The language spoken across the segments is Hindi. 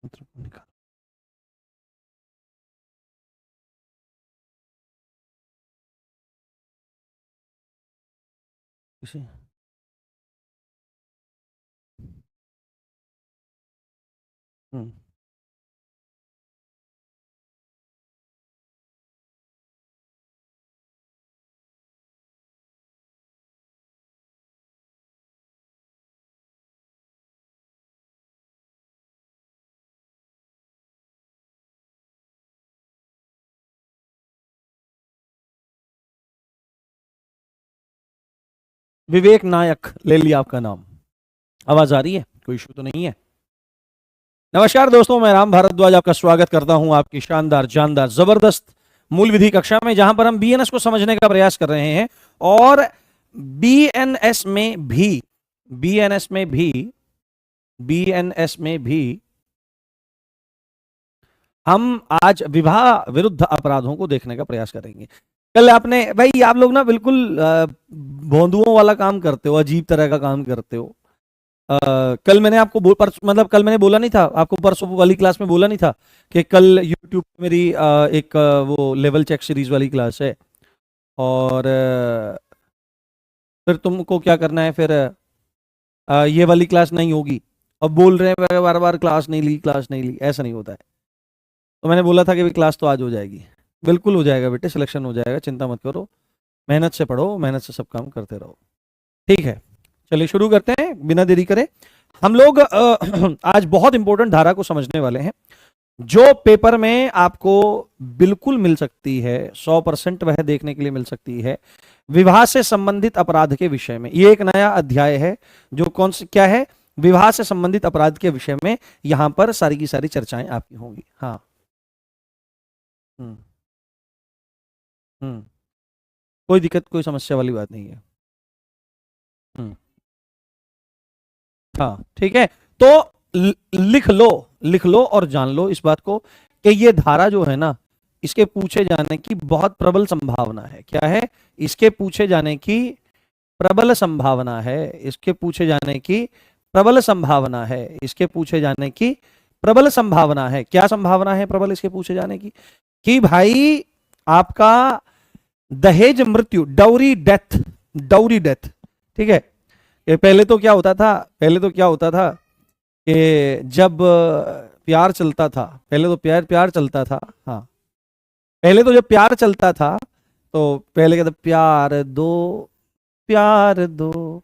निकाल किसे हम्म विवेक नायक ले लिया आपका नाम। आवाज आ रही है? कोई इशू तो नहीं है? नमस्कार दोस्तों, मैं राम भारद्वाज आपका स्वागत करता हूं आपकी शानदार जानदार जबरदस्त मूल विधि कक्षा में, जहां पर हम बीएनएस को समझने का प्रयास कर रहे हैं। और बीएनएस में भी बीएनएस में भी बीएनएस में भी हम आज विवाह विरुद्ध अपराधों को देखने का प्रयास करेंगे। कल आपने भाई, आप लोग ना बिल्कुल भोंदुओं वाला काम करते हो, अजीब तरह का काम करते हो। कल मैंने आपको मतलब कल मैंने बोला नहीं था आपको, परसों वाली क्लास में बोला नहीं था कि कल यूट्यूब पे मेरी एक वो लेवल चेक सीरीज वाली क्लास है। और फिर तुमको क्या करना है, फिर ये वाली क्लास नहीं होगी। अब बोल रहे हैं बार बार क्लास नहीं ली, क्लास नहीं ली। ऐसा नहीं होता है। तो मैंने बोला था कि क्लास तो आज हो जाएगी। बिल्कुल हो जाएगा बेटे, सिलेक्शन हो जाएगा, चिंता मत करो। मेहनत से पढ़ो, मेहनत से सब काम करते रहो। ठीक है, चलिए शुरू करते हैं बिना देरी करे। हम लोग आज बहुत इंपॉर्टेंट धारा को समझने वाले हैं, जो पेपर में आपको बिल्कुल मिल सकती है, 100% वह देखने के लिए मिल सकती है। विवाह से संबंधित अपराध के विषय में ये एक नया अध्याय है, जो कौन सी क्या है, विवाह से संबंधित अपराध के विषय में यहां पर सारी की सारी चर्चाएं आपकी होंगी। हाँ। हम्म हम्म कोई दिक्कत, कोई समस्या वाली बात नहीं है। हम्म हाँ, ठीक है। तो लिख लो और जान लो इस बात को कि ये धारा जो है ना, इसके पूछे जाने की बहुत प्रबल संभावना है। क्या है? इसके पूछे जाने की प्रबल संभावना है। इसके पूछे जाने की प्रबल संभावना है। इसके पूछे जाने की प्रबल संभावना है। क्या संभावना है प्रबल इसके पूछे जाने की? कि भाई आपका दहेज मृत्यु, डाउरी डेथ, ठीक है। ये पहले तो क्या होता था, कि जब प्यार चलता था, पहले तो प्यार चलता था। हाँ, पहले तो जब प्यार चलता था तो पहले कहते प्यार दो, प्यार दो,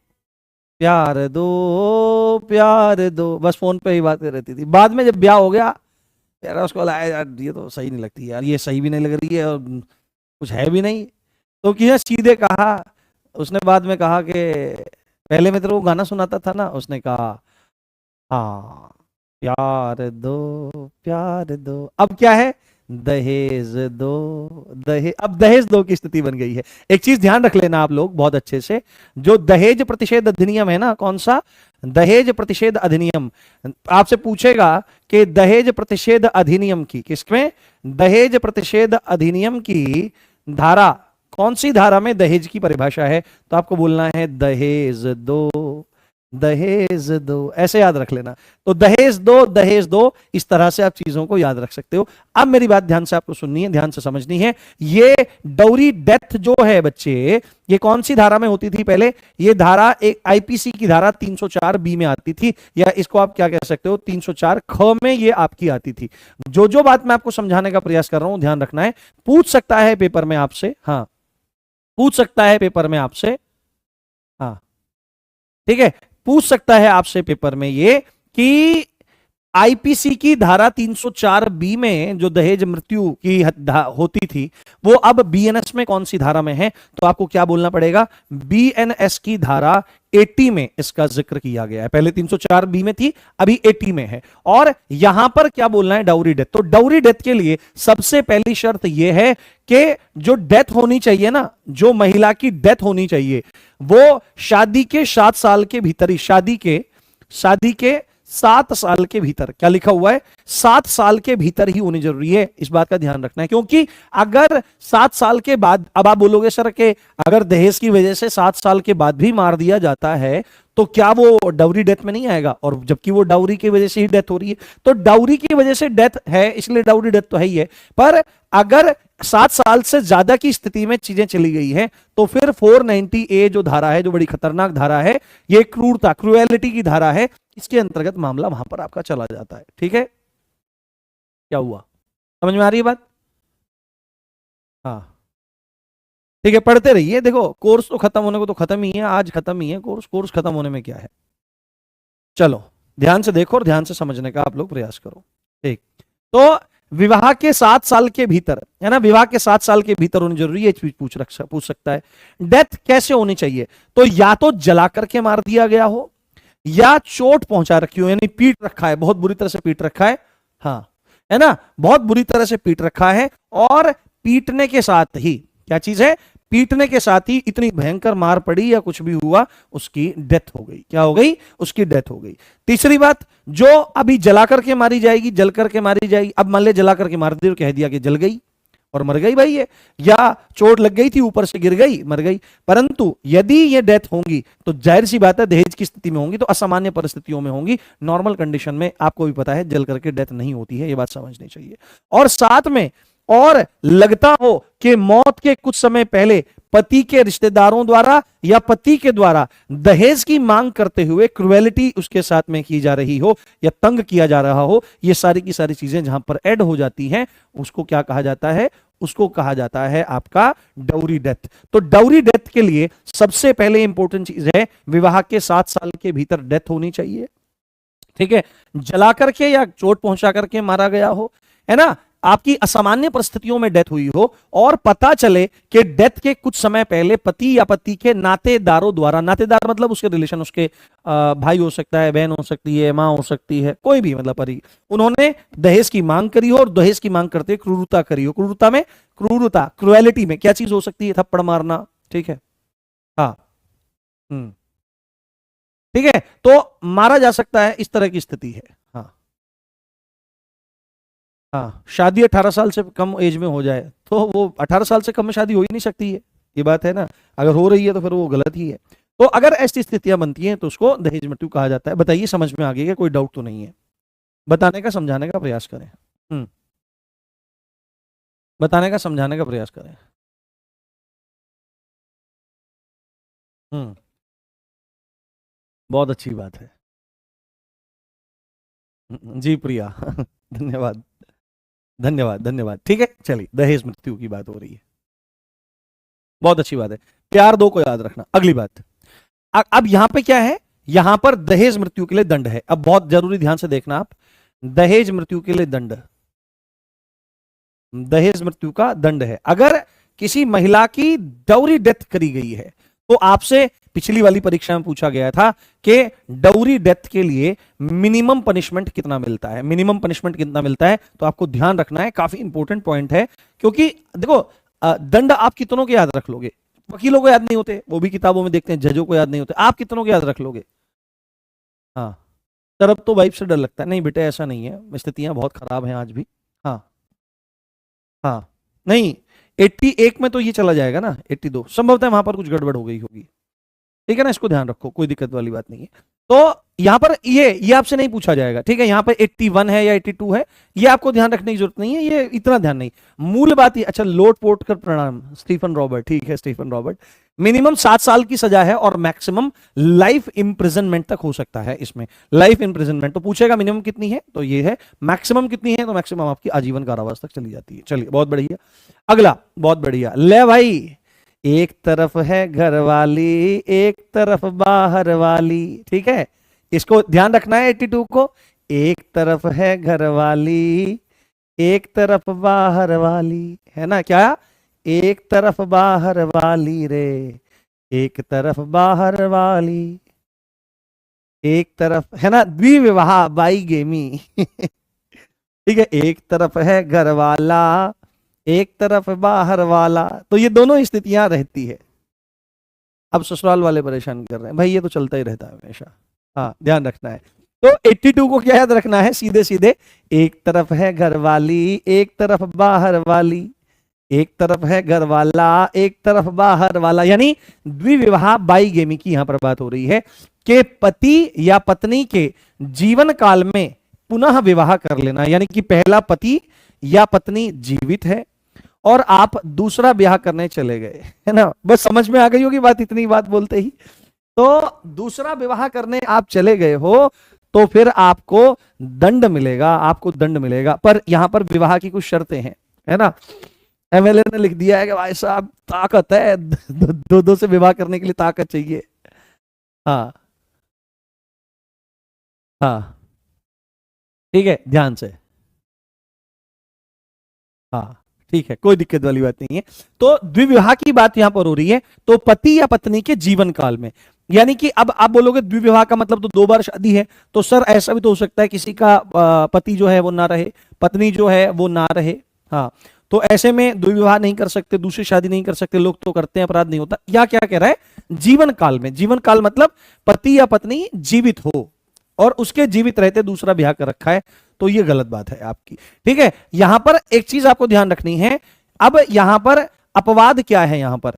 प्यार दो, प्यार दो, बस फोन पे ही बातें रहती थी। बाद में जब ब्याह हो गया, यार उसको लगा यार ये तो सही नहीं लगती यार, ये सही भी नहीं लग रही है और कुछ है भी नहीं। तो किसी ने सीधे कहा, उसने बाद में कहा कि पहले मैं तेरे को गाना सुनाता था ना, उसने कहा हाँ प्यार दो, प्यार दो। अब क्या है? दहेज दो, अब दहेज दो की स्थिति बन गई है। एक चीज ध्यान रख लेना आप लोग बहुत अच्छे से, जो दहेज प्रतिषेध अधिनियम है ना, कौन सा? दहेज प्रतिषेध अधिनियम। आपसे पूछेगा कि दहेज प्रतिषेध अधिनियम की, किसमें? दहेज प्रतिषेध अधिनियम की धारा, कौन सी धारा में दहेज की परिभाषा है? तो आपको बोलना है दहेज दो, दहेज दो, ऐसे याद रख लेना। तो दहेज दो, दहेज दो, इस तरह से आप चीजों को याद रख सकते हो। अब मेरी बात ध्यान से आपको सुननी है, ध्यान से समझनी है। ये डाउरी डेथ जो है बच्चे, ये कौन सी धारा में होती थी पहले? ये धारा एक आईपीसी की धारा 304 बी में आती थी, या इसको आप क्या कह सकते हो, 304 ख में ये आपकी आती थी। जो जो बात मैं आपको समझाने का प्रयास कर रहा हूं, ध्यान रखना है। पूछ सकता है पेपर में आपसे, हाँ, पूछ सकता है पेपर में आपसे। हाँ, ठीक है, पूछ सकता है आपसे पेपर में ये कि आईपीसी की धारा 304 बी में जो दहेज मृत्यु की होती थी, वो अब बीएनएस में कौन सी धारा में है? तो आपको क्या बोलना पड़ेगा? बीएनएस की धारा 80 में इसका जिक्र किया गया है। पहले 304 बी में थी, अभी 80 में है। और यहां पर क्या बोलना है? Dowry death. तो डाउरी डेथ के लिए सबसे पहली शर्त यह है कि जो डेथ होनी चाहिए ना, जो महिला की डेथ होनी चाहिए, वो शादी के 7 साल के भीतर ही, शादी के 7 साल के भीतर, क्या लिखा हुआ है? 7 साल के भीतर ही होनी जरूरी है। इस बात का ध्यान रखना है, क्योंकि अगर 7 साल के बाद, अब आप बोलोगे सर के अगर दहेज की वजह से 7 साल के बाद भी मार दिया जाता है तो क्या वो डाउरी डेथ में नहीं आएगा? और जबकि वो डाउरी की वजह से ही डेथ हो रही है, तो डाउरी की वजह से डेथ है, इसलिए डाउरी डेथ तो है ही है। पर अगर 7 साल से ज्यादा की स्थिति में चीजें चली गई हैं, तो फिर 490A जो धारा है, जो बड़ी खतरनाक धारा है, ये क्रूरता, क्रुएलिटी की धारा है, इसके अंतर्गत मामला वहां पर आपका चला जाता है। ठीक है, क्या हुआ, समझ में आ रही है बात? हाँ ठीक है, पढ़ते रहिए। देखो कोर्स तो खत्म होने को तो खत्म ही है, आज खत्म ही है कोर्स, कोर्स खत्म होने में क्या है। चलो ध्यान से देखो और ध्यान से समझने का आप लोग प्रयास करो। ठीक, तो विवाह के 7 साल के भीतर, है ना, विवाह के 7 साल के भीतर होनी जरूरी है, पूछ सकता है। डेथ कैसे होनी चाहिए? तो या तो जला करके मार दिया गया हो, या चोट पहुंचा रखी हो, यानी पीट रखा है, बहुत बुरी तरह से पीट रखा है, हाँ, है ना, बहुत बुरी तरह से पीट रखा है, और पीटने के साथ ही, क्या चीज है, पीटने के साथ ही इतनी भयंकर मार पड़ी या कुछ भी हुआ, उसकी डेथ हो गई। क्या हो गई? उसकी डेथ हो गई। तीसरी बात, जो अभी जला करके मारी जाएगी, जल करके मारी जाएगी, अब मान ले जला करके मार दी और कह दिया कि जल गई और मर गई भाई ये, या चोट लग गई थी, ऊपर से गिर गई, मर गई। परंतु यदि ये डेथ होंगी तो जाहिर सी बात है दहेज की स्थिति में होंगी, तो असामान्य परिस्थितियों में होंगी। नॉर्मल कंडीशन में आपको भी पता है जल करके डेथ नहीं होती है, ये बात समझनी चाहिए। और साथ में, और लगता हो कि मौत के कुछ समय पहले पति के रिश्तेदारों द्वारा या पति के द्वारा दहेज की मांग करते हुए क्रुएलिटी उसके साथ में की जा रही हो या तंग किया जा रहा हो, ये सारी की सारी चीजें जहां पर ऐड हो जाती हैं, उसको क्या कहा जाता है? उसको कहा जाता है आपका डाउरी डेथ। तो डाउरी डेथ के लिए सबसे पहले इंपॉर्टेंट चीज है, विवाह के 7 साल के भीतर डेथ होनी चाहिए। ठीक है, जला करके या चोट पहुंचा करके मारा गया हो, है ना, आपकी असामान्य परिस्थितियों में डेथ हुई हो, और पता चले कि डेथ के कुछ समय पहले पति या पति के नातेदारों द्वारा, नातेदार मतलब उसके रिलेशन, उसके भाई हो सकता है, बहन हो सकती है, मां हो सकती है, कोई भी मतलब परी, उन्होंने दहेज की मांग करी हो, और दहेज की मांग करते क्रूरता करी हो। क्रूरता में, क्रूरता, क्रुएलिटी में क्या चीज हो सकती है? थप्पड़ मारना। ठीक है, हाँ, ठीक है, तो मारा जा सकता है, इस तरह की स्थिति है। हाँ हाँ, शादी 18 साल से कम एज में हो जाए तो वो 18 साल से कम में शादी हो ही नहीं सकती है, ये बात है ना। अगर हो रही है तो फिर वो गलत ही है। तो अगर ऐसी स्थितियां बनती हैं तो उसको दहेज मृत्यु कहा जाता है। बताइए, समझ में आ गया? कोई डाउट तो नहीं है? बताने का, समझाने का प्रयास करें। बताने का, समझाने का प्रयास करें। हम्म, बहुत अच्छी बात है। जी प्रिया धन्यवाद, धन्यवाद, धन्यवाद। ठीक है, चलिए, दहेज मृत्यु की बात हो रही है, बहुत अच्छी बात है। प्यार दो को याद रखना। अगली बात, अब यहां पे क्या है? यहां पर दहेज मृत्यु के लिए दंड है। अब बहुत जरूरी, ध्यान से देखना आप, दहेज मृत्यु के लिए दंड, दहेज मृत्यु का दंड है। अगर किसी महिला की डाउरी डेथ करी गई है, तो आपसे पिछली वाली परीक्षा में पूछा गया था कि डाउरी डेथ के लिए मिनिमम पनिशमेंट कितना मिलता है, मिनिमम पनिशमेंट कितना मिलता है। तो आपको ध्यान रखना है, काफी इंपॉर्टेंट पॉइंट है, क्योंकि देखो, दंड आप कितनों के याद रख लोगे? वकीलों को याद नहीं होते, वो भी किताबों में देखते हैं, जजों को याद नहीं होते, आप कितनों को याद रख लोगे? हाँ, सर अब तो वाइफ से डर लगता है। नहीं बेटे, ऐसा नहीं है, स्थितियां बहुत खराब हैं आज भी। हाँ हाँ, नहीं, 81 में तो ये चला जाएगा ना, 82 संभवतः वहां पर कुछ गड़बड़ हो गई होगी। ठीक है ना, इसको ध्यान रखो, कोई दिक्कत वाली बात नहीं है। तो यहां पर ये आपसे नहीं पूछा जाएगा। ठीक है, यहां पर 81 है या 82 है, ये आपको ध्यान रखने की जरूरत नहीं है, ये इतना ध्यान नहीं। मूल बात ये, अच्छा, लोट पोट कर प्रणाम स्टीफन रॉबर्ट। ठीक है, स्टीफन रॉबर्ट, मिनिमम 7 साल की सजा है और मैक्सिमम लाइफ इंप्रिजनमेंट तक हो सकता है इसमें। लाइफ इंप्रिजनमेंट तो पूछेगा मिनिमम कितनी है, तो ये है। मैक्सिमम कितनी है, तो मैक्सिमम आपकी आजीवन कारावास तक चली जाती है। चलिए, बहुत बढ़िया। अगला, बहुत बढ़िया, ले भाई, एक तरफ है घर वाली, एक तरफ बाहर वाली। ठीक है, इसको ध्यान रखना है 82 को। एक तरफ है घर वाली, एक तरफ बाहर वाली, है ना, क्या? एक तरफ बाहर वाली रे, एक तरफ बाहर वाली, एक तरफ, है ना, द्विविवाह बाई गेमी ठीक है, एक तरफ है घर वाला, एक तरफ बाहर वाला, तो ये दोनों स्थितियां रहती है। अब ससुराल वाले परेशान कर रहे हैं भाई, ये तो चलता ही रहता है हमेशा। हाँ, ध्यान रखना है। तो 82 को क्या याद रखना है? सीधे सीधे, एक तरफ है घर वाली, एक तरफ बाहर वाली, एक तरफ है घर वाला, एक तरफ बाहर वाला, यानी द्विविवाह बाईगेमी की यहां पर बात हो रही है कि पति या पत्नी के जीवन काल में पुनः विवाह कर लेना, यानी कि पहला पति या पत्नी जीवित है और आप दूसरा ब्याह करने चले गए, है ना। बस समझ में आ गई होगी बात, इतनी बात बोलते ही। तो दूसरा विवाह करने आप चले गए हो तो फिर आपको दंड मिलेगा, आपको दंड मिलेगा। पर यहां पर विवाह की कुछ शर्तें हैं, है ना। एमएलए ने लिख दिया है कि भाई साहब ताकत है, दो दो से विवाह करने के लिए ताकत चाहिए। हाँ हाँ, ठीक है, ध्यान से। हाँ ठीक है, कोई दिक्कत वाली बात नहीं है। तो द्विविवाह की बात यहां पर हो रही है, तो पति या पत्नी के जीवन काल में, यानी कि अब आप बोलोगे द्विविवाह का मतलब तो 2 बार शादी है, तो सर ऐसा भी तो हो सकता है किसी का पति जो है वो ना रहे, पत्नी जो है वो ना रहे। हाँ, तो ऐसे में द्विविवाह नहीं कर सकते, दूसरी शादी नहीं कर सकते, लोग तो करते हैं, अपराध नहीं होता। या क्या कह रहा है, जीवन काल में, जीवन काल मतलब पति या पत्नी जीवित हो और उसके जीवित रहते दूसरा ब्याह कर रखा है, तो ये गलत बात है आपकी। ठीक है, यहां पर एक चीज आपको ध्यान रखनी है। अब यहां पर अपवाद क्या है, यहां पर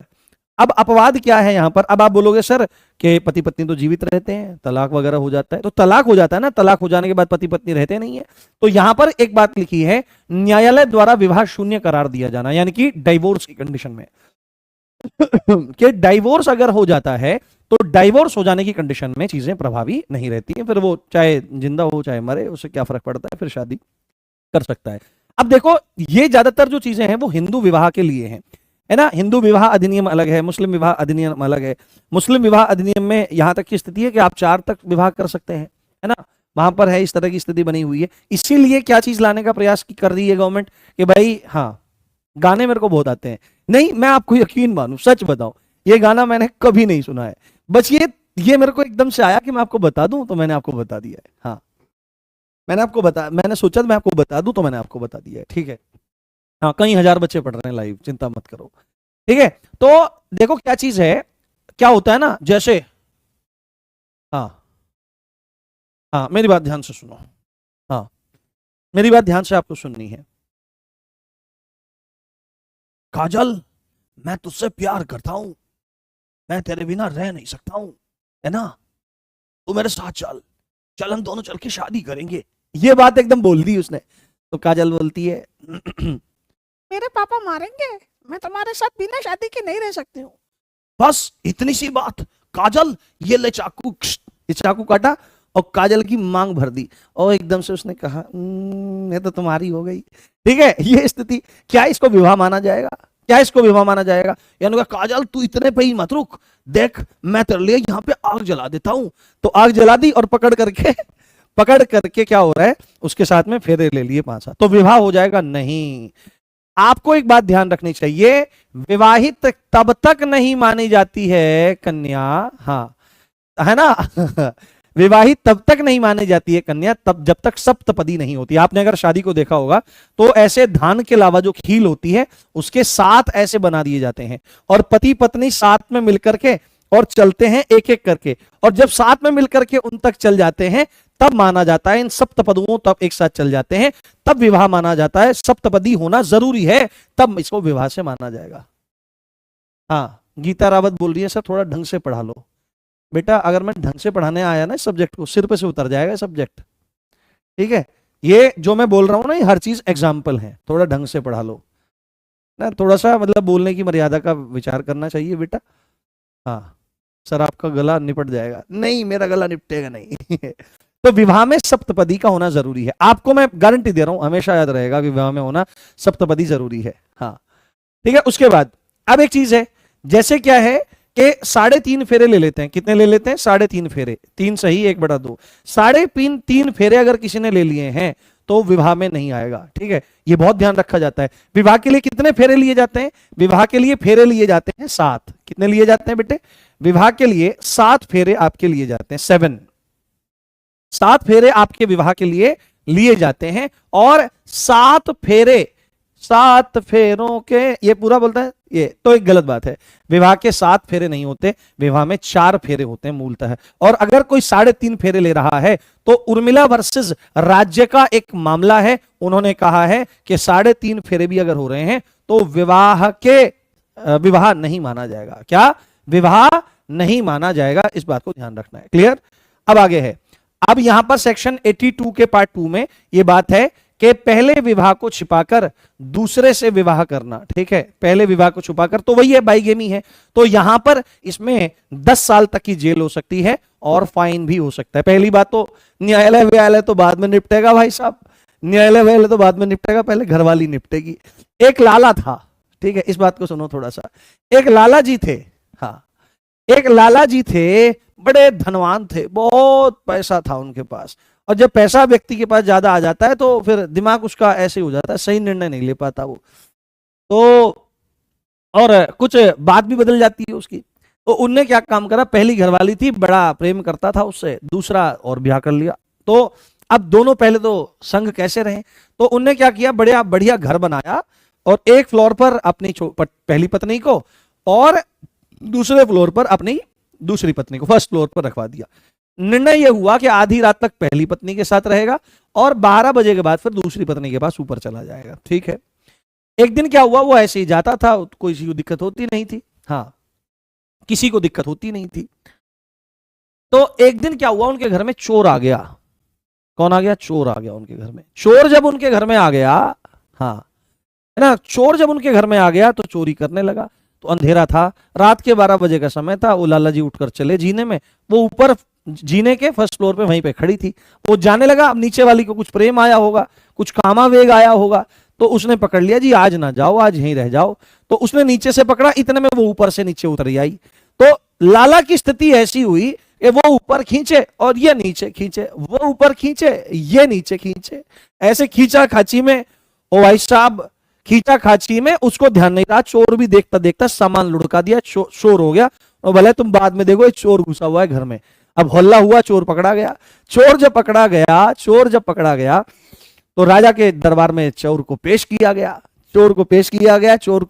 अब अपवाद क्या है यहां पर। अब आप बोलोगे सर कि पति पत्नी तो जीवित रहते हैं, तलाक वगैरह हो जाता है, तो तलाक हो जाता है ना, तलाक हो जाने के बाद पति पत्नी रहते नहीं है। तो यहां पर एक बात लिखी है, न्यायालय द्वारा विवाह शून्य करार दिया जाना, यानी कि डाइवोर्स की कंडीशन में कि डाइवोर्स अगर हो जाता है तो डाइवोर्स हो जाने की कंडीशन में चीजें प्रभावी नहीं रहती हैं, फिर वो चाहे जिंदा हो चाहे मरे, उससे क्या फर्क पड़ता है, फिर शादी कर सकता है। अब देखो, ये ज्यादातर जो चीजें हैं वो हिंदू विवाह के लिए हैं, है ना। हिंदू विवाह अधिनियम अलग है, मुस्लिम विवाह अधिनियम अलग है। मुस्लिम विवाह अधिनियम में यहां तक की स्थिति है कि आप 4 तक विवाह कर सकते हैं, है ना। वहां पर है, इस तरह की स्थिति बनी हुई है। इसीलिए क्या चीज लाने का प्रयास कर रही है गवर्नमेंट कि भाई हाँ, गाने मेरे को बहुत आते हैं, नहीं मैं आपको यकीन मानूं, सच बताऊं, ये गाना मैंने कभी नहीं सुना है, बस ये मेरे को एकदम से आया कि मैं आपको बता दूं, तो मैंने आपको बता दिया है। हाँ, मैंने सोचा मैं आपको बता दूं, तो मैंने आपको बता दिया है। ठीक है, हाँ, कई हजार बच्चे पढ़ रहे हैं लाइव, चिंता मत करो। ठीक है, तो देखो क्या चीज है, क्या होता है ना, जैसे हाँ हाँ, मेरी बात ध्यान से सुनो। हाँ, मेरी बात ध्यान से आपको सुननी है। काजल, मैं तुझसे प्यार करता हूं, मैं तेरे बिना रह नहीं सकता हूं, है ना, तू मेरे साथ चल, चल हम दोनों चल के शादी करेंगे। ये बात एकदम बोल दी उसने। तो काजल बोलती है मेरे पापा मारेंगे, मैं तुम्हारे साथ बिना शादी के नहीं रह सकती हूँ। बस इतनी सी बात। काजल, ये ले चाकू, ये चाकू काटा और काजल की मांग भर दी, और एकदम से उसने कहा ये तो तुम्हारी हो गई। ठीक है, ये स्थिति, क्या इसको विवाह माना जाएगा, क्या इसको विवाह माना जाएगा। यानी कहा काजल तू इतने पे ही मत रुक, देख मैं तेरे लिए यहाँ पे आग जला देता हूं। तो आग जला दी और पकड़ करके क्या हो रहा है, उसके साथ में फेरे ले लिए 5 साल, तो विवाह हो जाएगा नहीं। आपको एक बात ध्यान रखनी चाहिए, विवाहित तब तक नहीं मानी जाती है कन्या, हाँ, है ना विवाहित तब तक नहीं मानी जाती है कन्या तब जब तक सप्तपदी नहीं होती। आपने अगर शादी को देखा होगा तो ऐसे धान के अलावा जो खील होती है उसके 7 ऐसे बना दिए जाते हैं, और पति पत्नी साथ में मिलकर के और चलते हैं एक एक करके, और जब साथ में मिलकर के उन तक चल जाते हैं तब माना जाता है, इन सप्तपदुओं तब एक साथ चल जाते हैं तब विवाह माना जाता है। सप्तपदी होना जरूरी है, तब इसको विवाह से माना जाएगा। हाँ, गीता रावत बोल रही है सर थोड़ा ढंग से पढ़ा लो। बेटा अगर मैं ढंग से पढ़ाने आया ना सब्जेक्ट को, सिर पे से उतर जाएगा सब्जेक्ट। ठीक है, ये जो मैं बोल रहा हूं ना, ये हर चीज एग्जाम्पल है, थोड़ा ढंग से पढ़ा लो ना, थोड़ा सा मतलब बोलने की मर्यादा का विचार करना चाहिए बेटा। हाँ सर, आपका गला निपट जाएगा। नहीं, मेरा गला निपटेगा नहीं तो विवाह में सप्तपदी का होना जरूरी है, आपको मैं गारंटी दे रहा हूं, हमेशा याद रहेगा विवाह में होना सप्तपदी जरूरी है। हाँ ठीक है, उसके बाद अब एक चीज है, जैसे क्या है कि 3.5 फेरे ले लेते हैं। कितने ले लेते हैं? 3.5 फेरे, 3 सही 1/2। 3.5 फेरे अगर किसी ने ले लिए हैं तो विवाह में नहीं आएगा। ठीक है, ये बहुत ध्यान रखा जाता है। विवाह के लिए कितने फेरे लिए जाते हैं? विवाह के लिए फेरे लिए जाते हैं 7। कितने लिए जाते हैं बेटे? विवाह के लिए 7 फेरे आपके लिए जाते हैं, 7 फेरे आपके विवाह के लिए लिए जाते हैं। और 7 फेरों के, ये पूरा बोलता है ये तो एक गलत बात है। विवाह के 7 फेरे नहीं होते, विवाह में 4 फेरे होते हैं मूलतः। और अगर कोई 3.5 फेरे ले रहा है तो उर्मिला वर्सेस राज्य का एक मामला है, उन्होंने कहा है कि 3.5 फेरे भी अगर हो रहे हैं तो विवाह नहीं माना जाएगा। क्या? विवाह नहीं माना जाएगा, इस बात को ध्यान रखना है। क्लियर? अब आगे है, अब यहां पर सेक्शन 82 के पार्ट 2 में यह बात है कि पहले विवाह को छिपाकर दूसरे से विवाह करना, ठीक है, पहले विवाह को छुपाकर, तो वही है बाइगेमी है। तो यहां पर इसमें 10 साल तक की जेल हो सकती है और फाइन भी हो सकता है। पहली बात तो न्यायालय तो बाद में निपटेगा भाई साहब, न्यायालय तो बाद में निपटेगा, पहले घरवाली निपटेगी। एक लाला था, ठीक है, इस बात को सुनो थोड़ा सा। एक लाला जी थे, हाँ, एक लाला जी थे, बड़े धनवान थे, बहुत पैसा था उनके पास। और जब पैसा व्यक्ति के पास ज्यादा आ जाता है तो फिर दिमाग उसका ऐसे हो जाता है, सही निर्णय नहीं ले पाता वो, तो और कुछ बात भी बदल जाती है उसकी। तो उनने क्या काम करा, पहली घरवाली थी, बड़ा प्रेम करता था उससे, दूसरा और ब्याह कर लिया। तो अब दोनों पहले तो संग कैसे रहे, तो उनने क्या किया, बढ़िया बढ़िया घर बनाया और एक फ्लोर पर अपनी पहली पत्नी को और दूसरे फ्लोर पर अपनी दूसरी पत्नी को, फर्स्ट फ्लोर पर रखवा दिया। निर्णय यह हुआ कि आधी रात तक पहली पत्नी के साथ रहेगा और 12 बजे के बाद फिर दूसरी पत्नी के पास ऊपर चला जाएगा, ठीक है। एक दिन क्या हुआ, वो ऐसे ही जाता था, कोई किसी को दिक्कत होती नहीं थी, हाँ, किसी को दिक्कत होती नहीं थी। तो एक दिन क्या हुआ, उनके घर में चोर आ गया। कौन आ गया? चोर आ गया उनके घर में। चोर जब उनके घर में आ गया, हाँ, है ना, चोर जब उनके घर में आ गया तो चोरी करने लगा। तो अंधेरा था, रात के 12 बजे का समय था। वो लाला जी उठकर चले जीने में, वो ऊपर जीने के फर्स्ट फ्लोर पे वहीं पे खड़ी थी। वो जाने लगा, अब नीचे वाली को कुछ प्रेम आया होगा, कुछ कामावेग आया होगा, तो उसने पकड़ लिया, जी आज ना जाओ, आज यहीं रह जाओ। तो उसने नीचे से पकड़ा, इतने में वो ऊपर से नीचे उतर आई। तो लाला की स्थिति ऐसी हुई कि वो ऊपर खींचे और ये नीचे खींचे, वो ऊपर खींचे, ये नीचे खींचे, ऐसे खींचा खाची में। ओ भाई साहब, खींचा खाची में, उसको ध्यान नहीं रहा, चोर भी देखता देखता सामान लुढ़का दिया, शोर हो गया। और भले तुम बाद में देखो, चोर घुसा हुआ है घर में। अब हल्ला हुआ, चोर पकड़ा गया। चोर जब पकड़ा गया तो राजा के दरबार में चोर को पेश किया गया। चोर को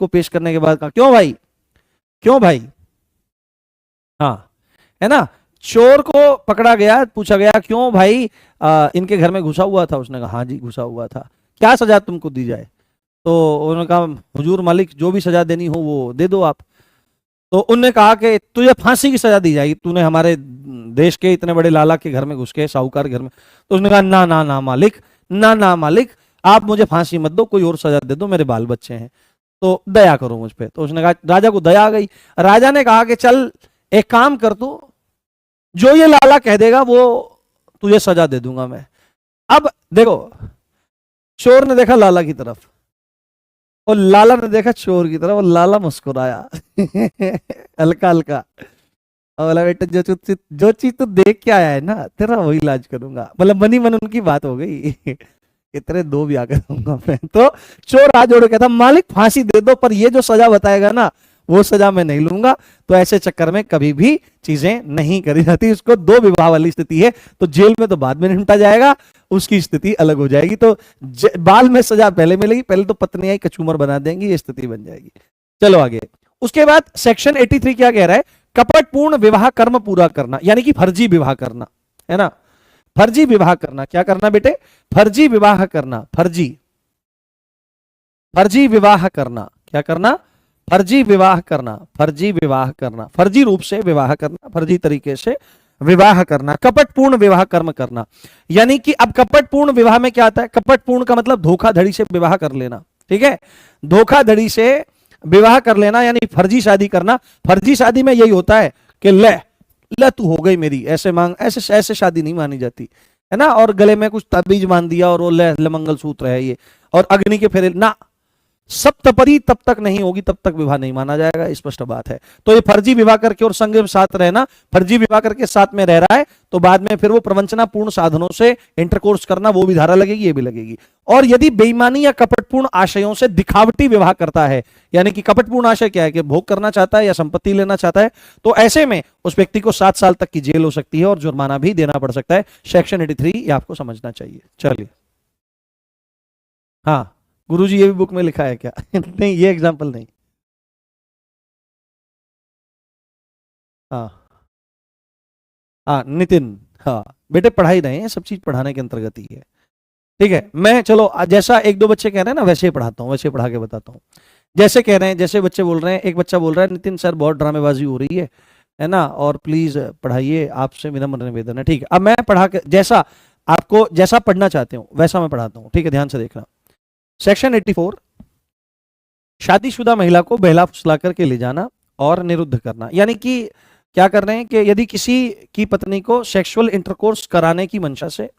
पेश करने के बाद कहा, क्यों भाई, हाँ, है ना, चोर को पकड़ा गया, पूछा गया, क्यों भाई, इनके घर में घुसा हुआ था? उसने कहा, हाँ जी घुसा हुआ था, क्या सजा तुमको दी जाए? तो उन्होंने कहा, हुजूर मालिक, जो भी सजा देनी हो वो दे दो आप। तो उनने कहा कि तुझे फांसी की सजा दी जाएगी, तूने हमारे देश के इतने बड़े लाला के घर में घुस के, साहूकार घर में। तो उसने कहा, ना ना ना मालिक, ना मालिक, आप मुझे फांसी मत दो, कोई और सजा दे दो, मेरे बाल बच्चे हैं, तो दया करो मुझ पे। तो उसने कहा, राजा को दया आ गई। राजा ने कहा कि चल एक काम कर, तू जो ये लाला कह देगा वो तुझे सजा दे दूंगा मैं। अब देखो, चोर ने देखा लाला की तरफ और लाला ने देखा चोर की तरफ, और लाला मुस्कुराया हल्का हल्का, और बोला, बेटा जो चीज तू देख के आया है ना, तेरा वही इलाज करूंगा। मतलब मनी मन उनकी बात हो गई तेरे 2 ब्याह करूंगा मैं। तो चोर हाथ जोड़ के कहता, मालिक फांसी दे दो, पर ये जो सजा बताएगा ना वो सजा मैं नहीं लूंगा। तो ऐसे चक्कर में कभी भी चीजें नहीं करी जाती। उसको 2 विवाह वाली स्थिति है, तो जेल में तो बाद में निपटा जाएगा, उसकी स्थिति अलग हो जाएगी। तो बाल में सजा पहले मिलेगी, पहले तो पत्नी आई कचूमर बना देंगी, ये स्थिति बन जाएगी। चलो आगे। उसके बाद सेक्शन 83 क्या कह रहा है, कपटपूर्ण विवाह कर्म पूरा करना, यानी कि फर्जी विवाह करना, है ना, फर्जी विवाह करना। क्या करना बेटे? फर्जी विवाह करना, फर्जी विवाह करना। क्या करना? फर्जी विवाह करना, फर्जी रूप से विवाह करना, फर्जी तरीके से विवाह करना, कपटपूर्ण विवाह कर्म करना। यानी कि अब कपटपूर्ण विवाह में क्या आता है? कपटपूर्ण का मतलब धोखाधड़ी से विवाह कर लेना, ठीक है, धोखाधड़ी से विवाह कर लेना, यानी फर्जी शादी करना। फर्जी शादी में यही होता है कि ले तू हो गई मेरी, ऐसे मांग, ऐसे शादी नहीं मानी जाती, है ना। और गले में कुछ ताबीज मान दिया और वो ले मंगलसूत्र है ये, और अग्नि के फेरे ना, सप्तपदी तब तक नहीं होगी, तब तक विवाह नहीं माना जाएगा, स्पष्ट बात है। तो ये फर्जी विवाह करके और संग साथ रहना, फर्जी विवाह करके साथ में रह रहा है, तो बाद में फिर वो प्रवंचना पूर्ण साधनों से इंटरकोर्स करना, वो भी धारा लगेगी, ये भी लगेगी। और यदि बेईमानी या कपटपूर्ण आशयों से दिखावटी विवाह करता है, यानी कि कपटपूर्ण आशय क्या है कि भोग करना चाहता है या संपत्ति लेना चाहता है, तो ऐसे में उस व्यक्ति को 7 साल तक की जेल हो सकती है और जुर्माना भी देना पड़ सकता है। सेक्शन 83 ये आपको समझना चाहिए। चलिए, हाँ गुरुजी, ये भी बुक में लिखा है क्या? नहीं, ये एग्जांपल नहीं। हाँ नितिन, हाँ बेटे पढ़ाई रहे हैं, सब चीज पढ़ाने के अंतर्गत ही है, ठीक है। मैं चलो जैसा 1-2 बच्चे कह रहे हैं ना, वैसे ही पढ़ाता हूँ, वैसे ही पढ़ा के बताता हूँ। जैसे कह रहे हैं, जैसे बच्चे बोल रहे हैं, एक बच्चा बोल रहा है नितिन सर बहुत ड्रामेबाजी हो रही है ना, और प्लीज पढ़ाइए, आपसे विनम्र निवेदन है। ठीक है, अब मैं पढ़ा के जैसा आपको जैसा पढ़ना चाहते हो वैसा मैं पढ़ाता हूं। ठीक है, ध्यान से देखना। सेक्शन 84, शादीशुदा महिला को बहला फुसला करके ले जाना और निरुद्ध करना। यानी कि क्या कर रहे हैं कि यदि किसी की पत्नी को सेक्सुअल इंटरकोर्स कराने की मंशा से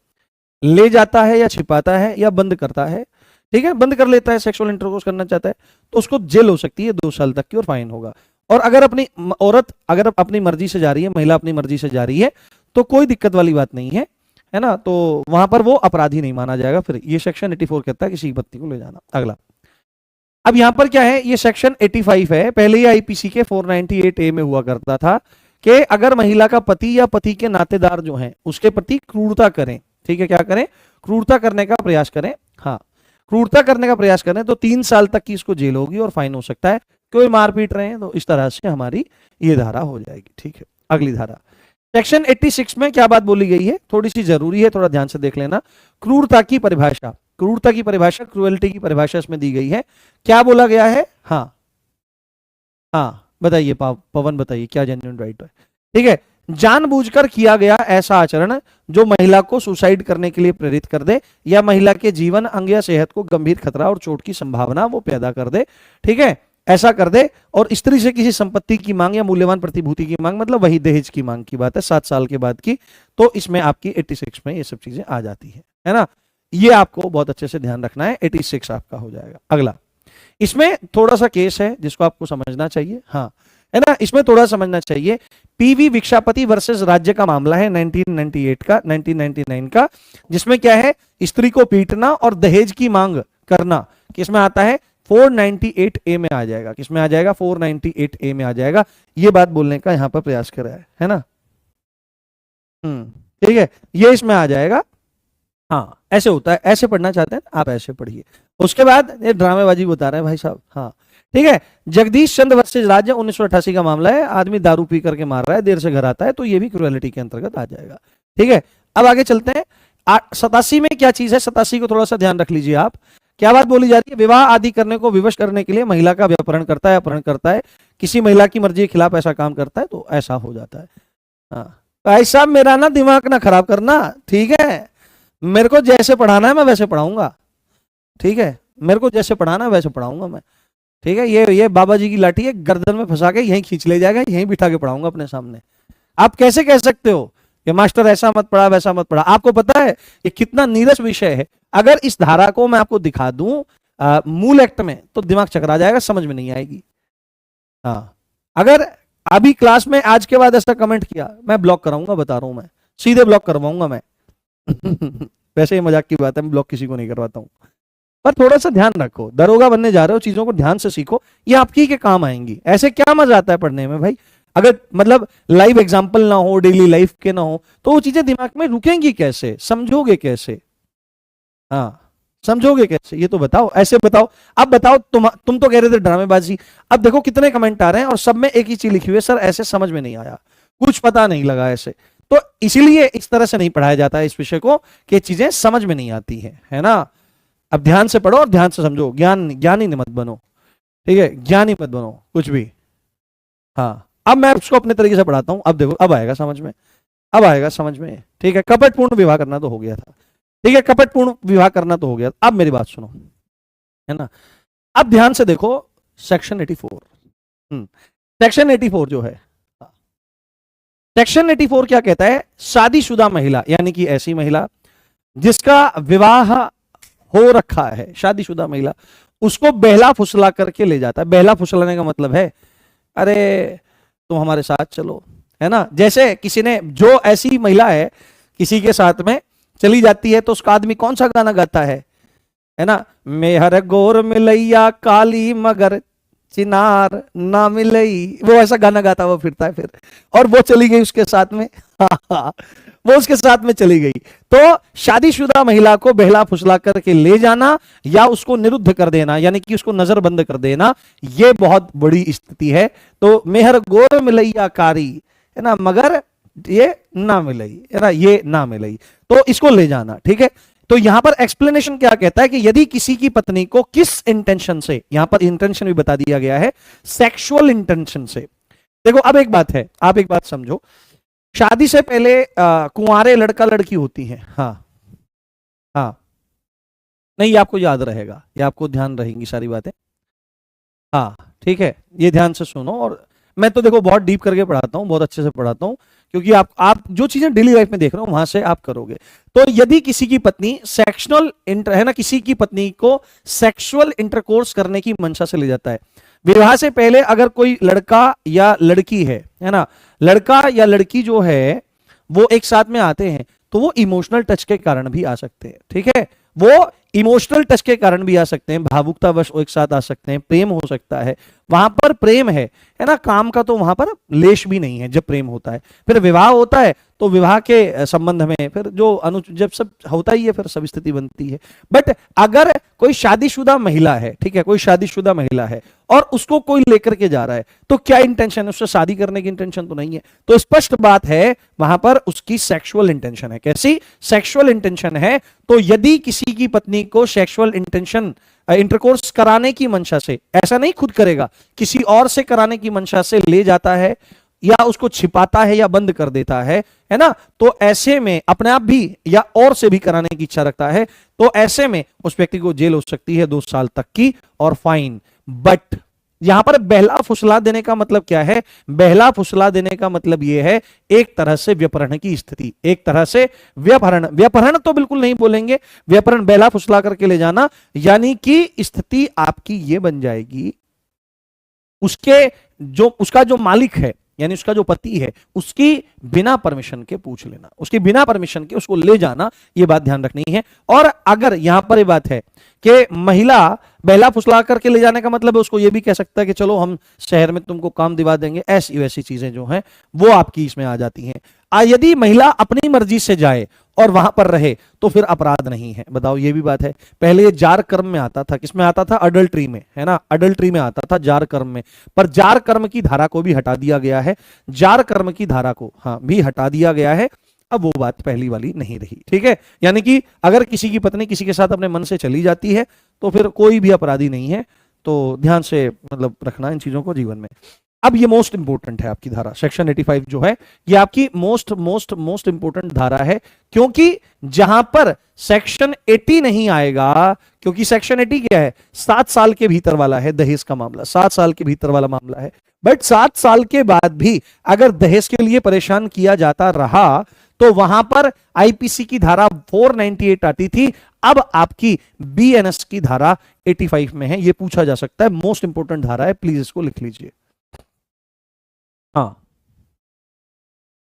ले जाता है या छिपाता है या बंद करता है, ठीक है, बंद कर लेता है, सेक्सुअल इंटरकोर्स करना चाहता है, तो उसको जेल हो सकती है 2 साल तक की और फाइन होगा। और अगर अपनी औरत अगर अपनी मर्जी से जा रही है, महिला अपनी मर्जी से जा रही है, तो कोई दिक्कत वाली बात नहीं है ना, तो वहां पर वो अपराधी नहीं माना जाएगा। फिर ये सेक्शन 84 कहता है किसी की पत्नी को ले जाना। अगला, अब यहां पर क्या है, ये सेक्शन 85 है। पहले ये आईपीसी के 498A में हुआ करता था कि अगर महिला का पति या पति के नातेदार जो हैं उसके प्रति क्रूरता करें, ठीक है, क्या करें, क्रूरता करने का प्रयास करें, हाँ, क्रूरता करने का प्रयास करें, तो 3 साल तक की इसको जेल होगी और फाइन हो सकता है। कोई मार पीट रहे हैं तो इस तरह से हमारी ये धारा हो जाएगी। ठीक है, अगली धारा सेक्शन 86 में क्या बात बोली गई है, थोड़ी सी जरूरी है, थोड़ा ध्यान से देख लेना। क्रूरता की परिभाषा, क्रूरता की परिभाषा, क्रुएल्टी की परिभाषा इसमें दी गई है। क्या बोला गया है, हाँ हाँ बताइए पवन, बताइए क्या जेन्युइन राइट है। ठीक है, जानबूझकर किया गया ऐसा आचरण जो महिला को सुसाइड करने के लिए प्रेरित कर दे या महिला के जीवन, अंग या सेहत को गंभीर खतरा और चोट की संभावना वो पैदा कर दे, ठीक है, ऐसा कर दे। और स्त्री से किसी संपत्ति की मांग या मूल्यवान प्रतिभूति की मांग, मतलब वही दहेज की मांग की बात है 7 साल के बाद की, तो इसमें आपकी 86 में ये सब चीजें आ जाती है ना। ये आपको बहुत अच्छे से ध्यान रखना है, 86 आपका हो जाएगा। अगला, इसमें थोड़ा सा केस है जिसको आपको समझना चाहिए, हाँ, है ना, इसमें थोड़ा समझना चाहिए। पीवी भिक्षापति वर्सेस राज्य का मामला है 1999 का, जिसमें क्या है, स्त्री को पीटना और दहेज की मांग करना किसमें आता है, 498A में आ जाएगा। किसमें आ जाएगा, 498A में आ जाएगा। ये बात बोलने का यहां पर प्रयास कर रहा है ना। ठीक है, ये इसमें आ जाएगा। हाँ, ऐसे होता है, ऐसे पढ़ना चाहते हैं आप ऐसे पढ़िए। उसके बाद ये ड्रामेबाजी बता रहे हैं भाई साहब, हाँ ठीक है। जगदीश चंद्र वर्सेज राज्य 1988 का मामला है। आदमी दारू पी करके मार रहा है, देर से घर आता है, तो ये भी क्रुएलिटी के अंतर्गत आ जाएगा। ठीक है, अब आगे चलते हैं। 87 में क्या चीज है, 87 को थोड़ा सा ध्यान रख लीजिए आप। क्या बात बोली जा रही है, विवाह आदि करने को विवश करने के लिए महिला का अपहरण करता है, अपहरण करता है, किसी महिला की मर्जी के खिलाफ ऐसा काम करता है, तो ऐसा हो जाता है। हाँ भाई साहब, मेरा ना दिमाग ना खराब करना, ठीक है, मेरे को जैसे पढ़ाना है मैं वैसे पढ़ाऊंगा, ठीक है, मेरे को जैसे पढ़ाना है वैसे पढ़ाऊंगा मैं, ठीक है। ये बाबा जी की लाठी है, गर्दन में फंसा के यहीं खींच ले जाएगा, यहीं बिठा के पढ़ाऊंगा अपने सामने। आप कैसे कह सकते हो कि मास्टर ऐसा मत पढ़ा वैसा मत पढ़ा? आपको पता है ये कितना नीरस विषय है। अगर इस धारा को मैं आपको दिखा दूं मूल एक्ट में, तो दिमाग चकरा जाएगा, समझ में नहीं आएगी। हाँ, अगर अभी क्लास में आज के बाद ऐसा कमेंट किया, मैं ब्लॉक कराऊंगा, बता रहा हूं, मैं सीधे ब्लॉक करवाऊंगा मैं। वैसे ये मजाक की बात है, मैं ब्लॉक किसी को नहीं करवाता हूं, पर थोड़ा सा ध्यान रखो, दरोगा बनने जा रहे हो, चीजों को ध्यान से सीखो, ये आपकी के काम आएंगी। ऐसे क्या मजा आता है पढ़ने में भाई, अगर मतलब लाइव एग्जांपल ना हो, डेली लाइफ के ना हो, तो वो चीजें दिमाग में रुकेंगी कैसे, समझोगे कैसे? हाँ, समझोगे कैसे, ये तो बताओ, ऐसे बताओ। अब बताओ, तुम तो कह रहे थे ड्रामेबाजी, अब देखो कितने कमेंट आ रहे हैं और सब में एक ही चीज लिखी हुई है, सर ऐसे समझ में नहीं आया, कुछ पता नहीं लगा ऐसे। तो इसीलिए इस तरह से नहीं पढ़ाया जाता है इस विषय को, कि चीजें समझ में नहीं आती है ना। अब ध्यान से पढ़ो और ध्यान से समझो, ज्ञानी मत बनो, ठीक है, ज्ञानी मत बनो कुछ भी। हाँ, अब मैं उसको अपने तरीके से पढ़ाता हूं, अब देखो, अब आएगा समझ में, अब आएगा समझ में, ठीक है। कपटपूर्ण विवाह करना तो हो गया था, ठीक है, कपटपूर्ण विवाह करना तो हो गया। अब मेरी बात सुनो, है ना, अब ध्यान से देखो सेक्शन 84। सेक्शन 84 जो है, सेक्शन 84 क्या कहता है, शादीशुदा महिला, यानी कि ऐसी महिला जिसका विवाह हो रखा है, शादीशुदा महिला, उसको बहला फुसला करके ले जाता है। बहला फुसलाने का मतलब है, अरे तुम हमारे साथ चलो, है ना। जैसे किसी ने, जो ऐसी महिला है किसी के साथ में चली जाती है, तो उसका आदमी कौन सा गाना गाता है ना, मेहर गोर मिलैया काली मगर चिनार ना मिलई, वो ऐसा गाना गाता हुआ फिरता है फिर, और वो चली गई उसके साथ में। वो उसके साथ में चली गई। तो शादीशुदा महिला को बहला फुसला करके ले जाना या उसको निरुद्ध कर देना, यानी कि उसको नजरबंद कर देना, ये बहुत बड़ी स्थिति है। तो मेहर गोर मिलैया कारी, है ना, मगर ये ना मिलई, है ना, ये ना मिलई, तो इसको ले जाना, ठीक है। तो यहां पर एक्सप्लेनेशन क्या कहता है कि यदि किसी की पत्नी को किस इंटेंशन से, यहां पर इंटेंशन भी बता दिया गया है, सेक्सुअल इंटेंशन से। देखो अब एक बात है, आप एक बात समझो, शादी से पहले कुंवारे लड़का लड़की होती हैं, हाँ हाँ, नहीं ये आपको याद रहेगा, ये आपको ध्यान रहेंगी सारी बातें, हाँ ठीक है, ये ध्यान से सुनो। और मैं तो देखो बहुत डीप करके पढ़ाता हूँ, बहुत अच्छे से पढ़ाता हूँ, क्योंकि आप जो चीजें डेली लाइफ में देख रहे हो वहां से आप करोगे। तो यदि किसी की पत्नी सेक्सुअल इंटर है ना, किसी की पत्नी को सेक्सुअल इंटरकोर्स करने की मंशा से ले जाता है, विवाह से पहले अगर कोई लड़का या लड़की है ना, लड़का या लड़की जो है वो एक साथ में आते हैं, तो वो इमोशनल टच के कारण भी आ सकते हैं, ठीक है, वो इमोशनल टच के कारण भी आ सकते हैं, भावुकतावश एक साथ आ सकते हैं, प्रेम हो सकता है, वहां पर प्रेम है ना, काम का तो वहां पर लेश भी नहीं है जब प्रेम होता है। फिर विवाह होता है तो विवाह के संबंध में फिर जो जब सब होता ही है फिर सब स्थिति बनती है। बट अगर कोई शादीशुदा महिला है, ठीक है, कोई शादीशुदा महिला है और उसको कोई लेकर के जा रहा है, तो क्या इंटेंशन है, उससे शादी करने की इंटेंशन तो नहीं है, तो स्पष्ट बात है वहां पर उसकी सेक्सुअल इंटेंशन है। कैसी सेक्सुअल इंटेंशन है? तो यदि किसी की पत्नी को सेक्सुअल इंटेंशन इंटरकोर्स कराने की मंशा से, ऐसा नहीं खुद करेगा, किसी और से कराने की मंशा से ले जाता है या उसको छिपाता है या बंद कर देता है ना, तो ऐसे में अपने आप भी या और से भी कराने की इच्छा रखता है, तो ऐसे में उस व्यक्ति को जेल हो सकती है 2 साल तक की और फाइन। बट यहां पर बहला फुसला देने का मतलब क्या है? बहला फुसला देने का मतलब यह है एक तरह से व्यपहरण की स्थिति, एक तरह से व्यपहरण, व्यपहरण तो बिल्कुल नहीं बोलेंगे, व्यपहरण बहला फुसला करके ले जाना, यानी कि स्थिति आपकी यह बन जाएगी, उसका जो मालिक है यानी उसका जो पति है उसकी बिना परमिशन के पूछ लेना, उसकी बिना परमिशन के उसको ले जाना, यह बात ध्यान रखनी है। और अगर यहां पर यह बात है कि महिला बहला फुसला करके ले जाने का मतलब है उसको यह भी कह सकता है कि चलो हम शहर में तुमको काम दिवा देंगे, ऐसी वैसी चीजें जो हैं वो आपकी इसमें आ जाती हैं। यदि महिला अपनी मर्जी से जाए और वहां पर रहे तो फिर अपराध नहीं है। बताओ, ये भी बात है। पहले ये जार कर्म में आता था, किसमें आता था? अडल्ट्री में, है ना, अडल्ट्री में आता था, जार कर्म में। पर जार कर्म की धारा को भी हटा दिया गया है, जार कर्म की धारा को हाँ भी हटा दिया गया है। अब वो बात पहली वाली नहीं रही, ठीक है। यानी कि अगर किसी की पत्नी किसी के साथ अपने मन से चली जाती है तो फिर कोई भी अपराधी नहीं है। तो ध्यान से मतलब रखना इन चीजों को जीवन में। अब ये मोस्ट इंपोर्टेंट है आपकी धारा, सेक्शन 85 जो है ये आपकी मोस्ट मोस्ट मोस्ट इंपोर्टेंट धारा है, क्योंकि जहां पर सेक्शन 80 नहीं आएगा, क्योंकि सेक्शन 80 क्या है? 7 साल के भीतर वाला है दहेज का मामला, 7 साल के भीतर वाला मामला है। बट 7 साल के बाद भी अगर दहेज के लिए परेशान किया जाता रहा तो वहां पर आईपीसी की धारा 498 आती थी, अब आपकी बीएनएस की धारा 85 में है। यह पूछा जा सकता है, मोस्ट इंपोर्टेंट धारा है, प्लीज इसको लिख लीजिए। हाँ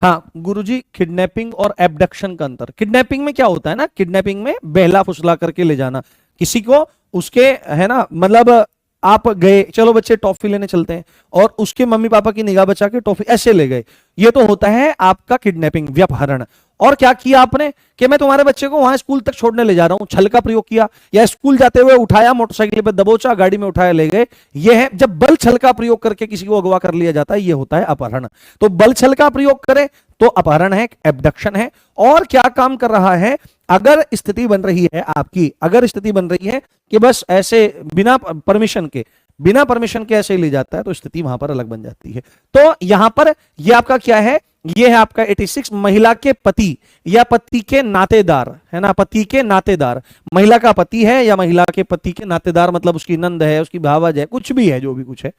हाँ गुरुजी, किडनैपिंग और एब्डक्शन का अंतर। किडनैपिंग में क्या होता है ना, किडनैपिंग में बहला फुसला करके ले जाना किसी को, उसके है ना, मतलब आप गए, चलो बच्चे टॉफी लेने चलते हैं, और उसके मम्मी पापा की निगाह बचा के टॉफी ऐसे ले गए, ये तो होता है आपका किडनैपिंग, व्यपहरण। और क्या किया आपने कि मैं तुम्हारे बच्चे को वहां स्कूल तक छोड़ने ले जा रहा हूं, छल का प्रयोग किया, या स्कूल जाते हुए उठाया, मोटरसाइकिल पे दबोचा, गाड़ी में उठाया ले गए। यह है जब बल छल का प्रयोग करके किसी को अगवा कर लिया जाता है, यह होता है अपहरण। तो बल छल का प्रयोग करें तो अपहरण है, एब्डक्शन है। और क्या काम कर रहा है? अगर स्थिति बन रही है आपकी, अगर स्थिति बन रही है कि बस ऐसे बिना परमिशन के ऐसे ही ले जाता है, तो स्थिति वहां पर अलग बन जाती है। तो यहां पर यह आपका क्या है? यह है आपका 86, महिला के पति या पति के नातेदार, है ना, पति के नातेदार। महिला का पति है या महिला के पति के नातेदार, मतलब उसकी नंद है, उसकी भावज है, कुछ भी है, जो भी कुछ है,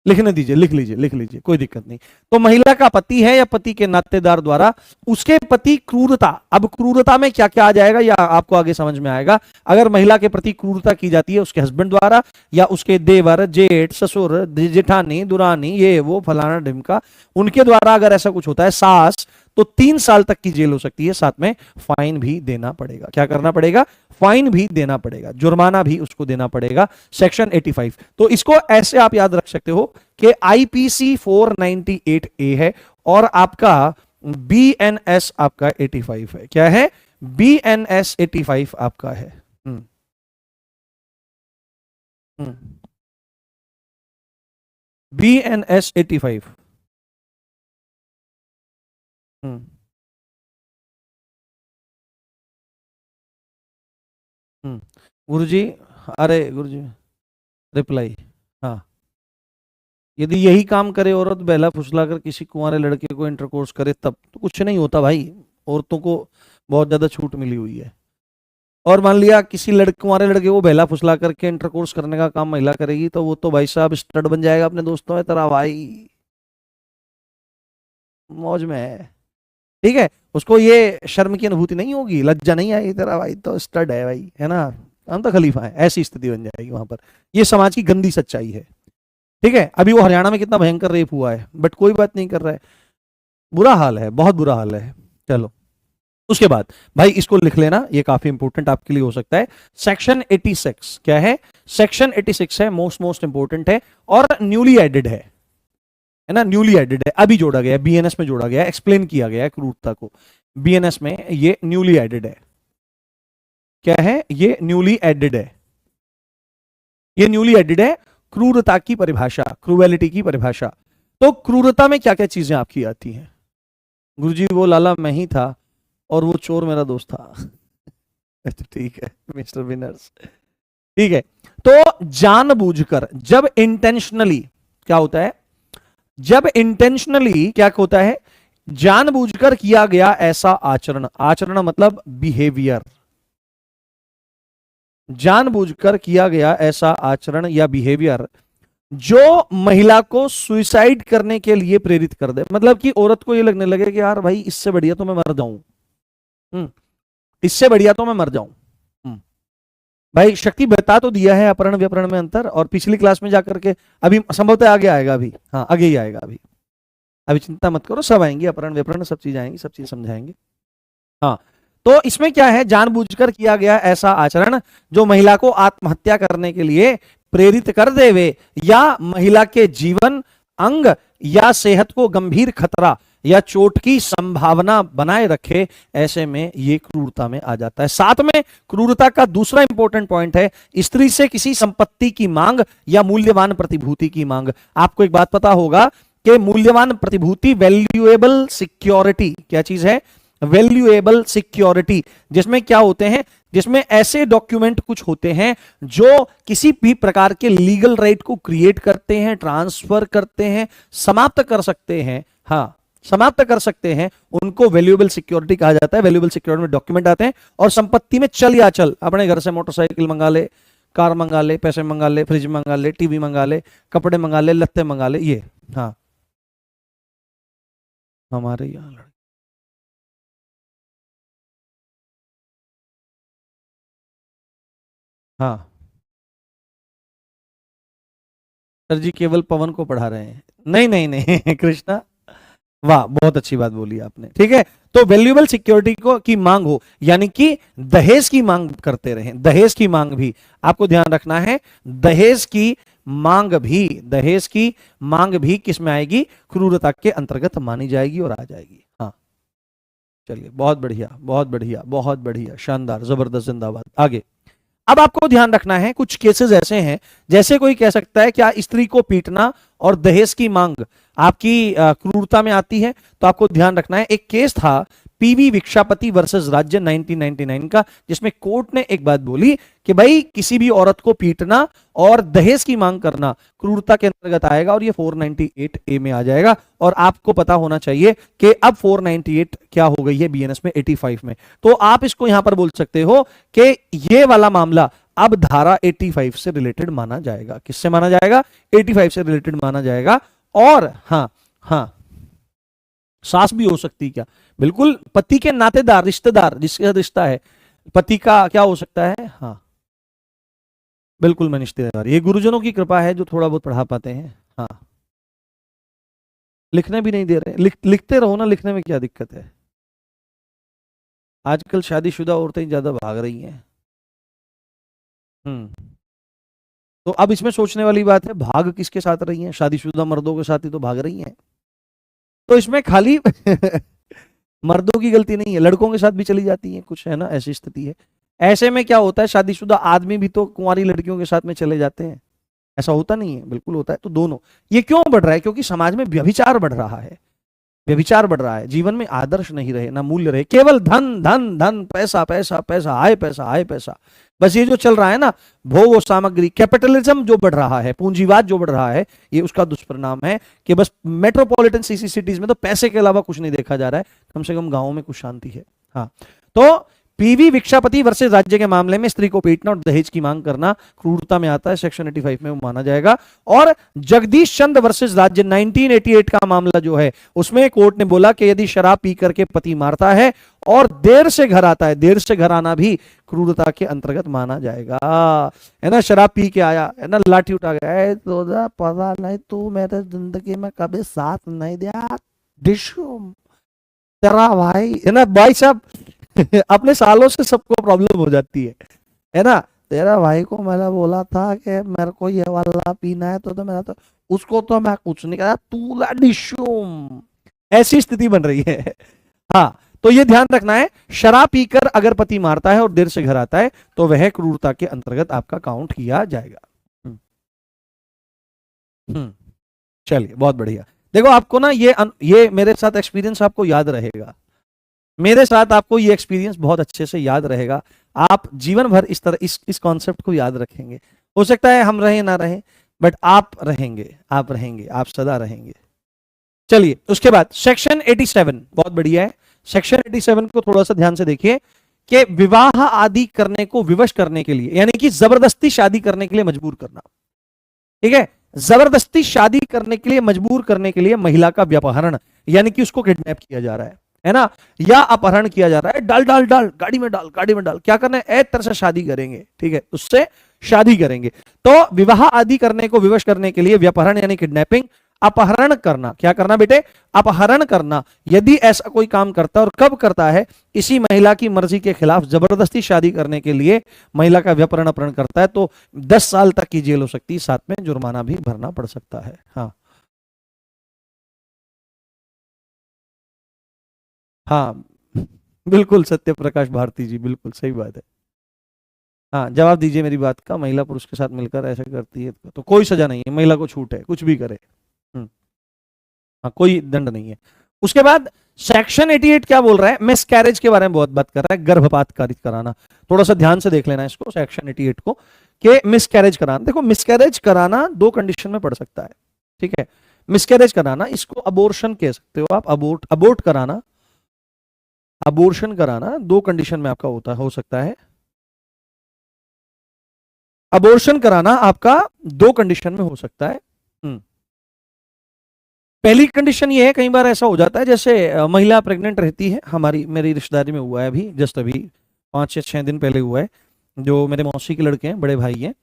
लिखने दीजिए, लिख लीजिए, कोई दिक्कत नहीं। तो महिला का पति है या पति के नातेदार द्वारा उसके प्रति क्रूरता। अब क्रूरता में क्या क्या आ जाएगा या आपको आगे समझ में आएगा। अगर महिला के प्रति क्रूरता की जाती है उसके हस्बैंड द्वारा या उसके देवर, जेठ, ससुर, जेठानी, दुरानी, ये वो फलाना ढिमका, उनके द्वारा अगर ऐसा कुछ होता है, सास, तो 3 साल तक की जेल हो सकती है, साथ में फाइन भी देना पड़ेगा। क्या करना पड़ेगा? फाइन भी देना पड़ेगा, जुर्माना भी उसको देना पड़ेगा, सेक्शन 85। तो इसको ऐसे आप याद रख सकते हो कि आईपीसी 498 ए है और आपका बीएनएस आपका 85 है। क्या है? बीएनएस 85 आपका है। बीएनएस 85। गुरुजी, अरे गुरुजी रिप्लाई, हाँ, यदि यही काम करे औरत, बहला फुसलाकर किसी कुंवारे लड़के को इंटरकोर्स करे, तब तो कुछ नहीं होता भाई, औरतों को बहुत ज्यादा छूट मिली हुई है। और मान लिया किसी कुंवारे लड़के को बहला फुसला करके इंटरकोर्स करने का काम महिला करेगी, तो वो तो भाई साहब स्टड बन जाएगा अपने दोस्तों में तरह, भाई मौज में है, ठीक है, उसको ये शर्म की अनुभूति नहीं होगी, लज्जा नहीं आएगी, तेरा भाई तो स्टड है भाई, है ना, हम तो खलीफा है, ऐसी स्थिति बन जाएगी वहां पर। ये समाज की गंदी सच्चाई है, ठीक है। अभी वो हरियाणा में कितना भयंकर रेप हुआ है, बट कोई बात नहीं कर रहा है, बुरा हाल है, बहुत बुरा हाल है। चलो उसके बाद भाई इसको लिख लेना, ये काफी इंपॉर्टेंट आपके लिए हो सकता है। सेक्शन 86 क्या है? सेक्शन 86 है, मोस्ट इंपॉर्टेंट है और न्यूली एडेड है ना, न्यूली एडेड है, अभी जोड़ा गया है, बीएनएस में जोड़ा गया है, एक्सप्लेन किया गया है क्रूरता को बीएनएस में, ये न्यूली एडेड है। क्या है? ये न्यूली एडेड है, ये न्यूली एडेड है, क्रूरता की परिभाषा, क्रूएलिटी की परिभाषा। तो क्रूरता में क्या क्या चीजें आपकी आती हैं? गुरुजी वो लाला मैं ही था और वो चोर मेरा दोस्त था। अच्छा ठीक है मिस्टर विनर्स, ठीक है। तो जानबूझकर, जब इंटेंशनली, क्या होता है? जब इंटेंशनली क्या होता है? जानबूझकर किया गया ऐसा आचरण, आचरण मतलब बिहेवियर, जानबूझकर किया गया ऐसा आचरण या बिहेवियर जो महिला को सुसाइड करने के लिए प्रेरित कर दे, मतलब कि औरत को ये लगने लगे कि यार भाई इससे बढ़िया तो मैं मर जाऊं, इससे बढ़िया तो मैं मर जाऊं। भाई शक्ति बता तो दिया है अपहरण व्यपहरण में अंतर, और पिछली क्लास में जाकर के, अभी संभवतः आगे आएगा, अभी हाँ आगे ही आएगा, अभी चिंता मत करो, सब आएंगे, अपहरण व्यपहरण सब चीज आएंगी, सब चीज समझाएंगे। हाँ, तो इसमें क्या है? जानबूझकर किया गया ऐसा आचरण जो महिला को आत्महत्या करने के लिए प्रेरित कर देवे या महिला के जीवन, अंग या सेहत को गंभीर खतरा या चोट की संभावना बनाए रखे, ऐसे में ये क्रूरता में आ जाता है। साथ में क्रूरता का दूसरा इंपॉर्टेंट पॉइंट है स्त्री से किसी संपत्ति की मांग या मूल्यवान प्रतिभूति की मांग। आपको एक बात पता होगा कि मूल्यवान प्रतिभूति, वैल्यूएबल सिक्योरिटी, क्या चीज है? वैल्यूएबल सिक्योरिटी, जिसमें क्या होते हैं? जिसमें ऐसे डॉक्यूमेंट कुछ होते हैं जो किसी भी प्रकार के लीगल राइट को क्रिएट करते हैं, ट्रांसफर करते हैं, समाप्त कर सकते हैं, हाँ समाप्त कर सकते हैं, उनको वैल्यूएबल सिक्योरिटी कहा जाता है। वैल्यूएबल सिक्योरिटी में डॉक्यूमेंट आते हैं और संपत्ति में चल या चल, अपने घर से मोटरसाइकिल मंगा ले, कार मंगा ले, पैसे मंगा ले, फ्रिज मंगा ले, टीवी मंगा ले, कपड़े मंगा ले, लत्ते मंगा ले, ये हाँ हमारे यहाँ हाँ सर जी केवल पवन को पढ़ा रहे हैं, नहीं नहीं नहीं कृष्णा, वाह बहुत अच्छी बात बोली आपने, ठीक है। तो वैल्यूएबल सिक्योरिटी को की मांग हो, यानी कि दहेज की मांग करते रहें, दहेज की मांग भी आपको ध्यान रखना है, दहेज की मांग भी, दहेज की मांग भी किस में आएगी? क्रूरता के अंतर्गत मानी जाएगी और आ जाएगी। हाँ चलिए बहुत बढ़िया, बहुत बढ़िया, बहुत बढ़िया, शानदार, जबरदस्त, जिंदाबाद। आगे अब आपको ध्यान रखना है, कुछ केसेस ऐसे हैं, जैसे कोई कह सकता है क्या स्त्री को पीटना और दहेज की मांग आपकी क्रूरता में आती है? तो आपको ध्यान रखना है, एक केस था पीवी विक्षापति वर्सेस राज्य 1999 का, जिसमें कोर्ट ने एक बात बोली कि भाई किसी भी औरत को पीटना और दहेज की मांग करना क्रूरता के अंतर्गत आएगा और ये 498A में आ जाएगा। और आपको पता होना चाहिए कि अब 498 क्या हो गई है बीएनएस में 85 में, तो आप इसको यहां पर बोल सकते हो कि ये वाला मामला अब धारा 85 से रिलेटेड माना जाएगा। किससे माना जाएगा? 85 से रिलेटेड माना जाएगा। और हाँ हाँ सास भी हो सकती, क्या? बिल्कुल, पति के नातेदार, रिश्तेदार, जिसका रिश्ता है पति का, क्या हो सकता है? हाँ बिल्कुल मनीष तिवारी, ये गुरुजनों की कृपा है जो थोड़ा बहुत पढ़ा पाते हैं। हाँ लिखने भी नहीं दे रहे, लिखते रहो ना, लिखने में क्या दिक्कत है? आजकल शादीशुदा औरतें ज्यादा भाग रही हैं। तो अब इसमें सोचने वाली बात है, भाग किसके साथ रही हैं? शादीशुदा मर्दों के साथ ही तो भाग रही हैं। तो इसमें खाली मर्दों की गलती नहीं है, लड़कों के साथ भी चली जाती है कुछ, है ना, ऐसी स्थिति है। ऐसे में क्या होता है, शादीशुदा आदमी भी तो कुंवारी लड़कियों के साथ में चले जाते हैं, ऐसा होता नहीं है? बिल्कुल होता है। तो दोनों, ये क्यों बढ़ रहा है? क्योंकि समाज में व्यभिचार बढ़ रहा है, व्यभिचार बढ़ रहा है, जीवन में आदर्श नहीं रहे, ना मूल्य रहे, केवल धन धन धन, पैसा पैसा पैसा, आय पैसा आय पैसा, बस ये जो चल रहा है ना, भोग और सामग्री, कैपिटलिज्म जो बढ़ रहा है, पूंजीवाद जो बढ़ रहा है, ये उसका दुष्परिणाम है कि बस मेट्रोपॉलिटन सिटीज में तो पैसे के अलावा कुछ नहीं देखा जा रहा है, कम से कम गांवों में कुछ शांति है। हाँ, तो पीवी भिक्षापति वर्सेस राज्य के मामले में स्त्री को पीटना और दहेज की मांग करना क्रूरता में आता है, सेक्शन 85 में वो माना जाएगा। और जगदीश चंद्र वर्सेस राज्य 1988 का मामला जो है, उसमें कोर्ट ने बोला कि यदि शराब पी करके पति मारता है और देर से घर आता है, देर से घर आना भी क्रूरता के अंतर्गत माना जाएगा, है ना। शराब पी के आया, है ना, लाठी उठा गया, तो पता नहीं तू मेरे जिंदगी में कभी साथ नहीं दिया, तेरा भाई, है ना, भाई साहब अपने सालों से सबको प्रॉब्लम हो जाती है ना। तेरा भाई को मैंने बोला था कि मेरे को ये वाला पीना है, तो मेरा तो उसको तो मैं कुछ नहीं कहा, तू डिशूम, ऐसी स्थिति बन रही है। हाँ, तो ये ध्यान रखना है, शराब पीकर अगर पति मारता है और देर से घर आता है तो वह क्रूरता के अंतर्गत आपका काउंट किया जाएगा। चलिए, बहुत बढ़िया। देखो, आपको ना ये मेरे साथ एक्सपीरियंस आपको याद रहेगा, मेरे साथ आपको ये एक्सपीरियंस बहुत अच्छे से याद रहेगा, आप जीवन भर इस तरह इस कॉन्सेप्ट को याद रखेंगे। हो सकता है हम रहे ना रहे, बट आप रहेंगे, आप रहेंगे, आप सदा रहेंगे। चलिए, उसके बाद सेक्शन 87 बहुत बढ़िया है। सेक्शन 87 को थोड़ा सा ध्यान से देखिए कि विवाह आदि करने को विवश करने के लिए, यानी कि जबरदस्ती शादी करने के लिए मजबूर करना, ठीक है, जबरदस्ती शादी करने के लिए मजबूर करने के लिए महिला का व्यापहरण, यानी कि उसको किडनैप किया जा रहा है ना, या अपहरण किया जा रहा है, डाल डाल डाल, गाड़ी में डाल, गाड़ी में डाल, क्या करना है, एक तरह से शादी करेंगे, ठीक है, उससे शादी करेंगे। तो विवाह आदि करने को विवश करने के लिए व्यापहरण यानी किडनैपिंग, अपहरण करना, क्या करना बेटे, अपहरण करना, यदि ऐसा कोई काम करता है और कब करता है, इसी महिला की मर्जी के खिलाफ जबरदस्ती शादी करने के लिए महिला का व्यापहरण अपहरण करता है, तो 10 साल तक की जेल हो सकती है, साथ में जुर्माना भी भरना पड़ सकता है। हाँ हाँ, बिल्कुल सत्य प्रकाश भारती जी, बिल्कुल सही बात है। हाँ, जवाब दीजिए मेरी बात का, महिला पुरुष के साथ मिलकर ऐसा करती है तो कोई सजा नहीं है, महिला को छूट है, कुछ भी करे। हाँ, कोई दंड नहीं है। उसके बाद सेक्शन 88 क्या बोल रहा है, मिसकैरेज के बारे में बहुत बात कर रहा है, गर्भपात कारित कराना। थोड़ा सा ध्यान से देख लेना इसको, सेक्शन 88 को, कि मिसकैरेज कराना। देखो, मिसकैरेज कराना 2 कंडीशन में पड़ सकता है, ठीक है। मिसकैरेज कराना, इसको अबॉर्शन कह सकते हो आप, अबोर्ट कराना, अबॉर्शन कराना 2 कंडीशन में आपका हो सकता है। अबॉर्शन कराना आपका 2 कंडीशन में हो सकता है। पहली कंडीशन ये है, कई बार ऐसा हो जाता है जैसे महिला प्रेग्नेंट रहती है, मेरी रिश्तेदारी में हुआ है अभी, जस्ट अभी 5 या 6 दिन पहले हुआ है, जो मेरे मौसी के लड़के हैं, बड़े भाई हैं,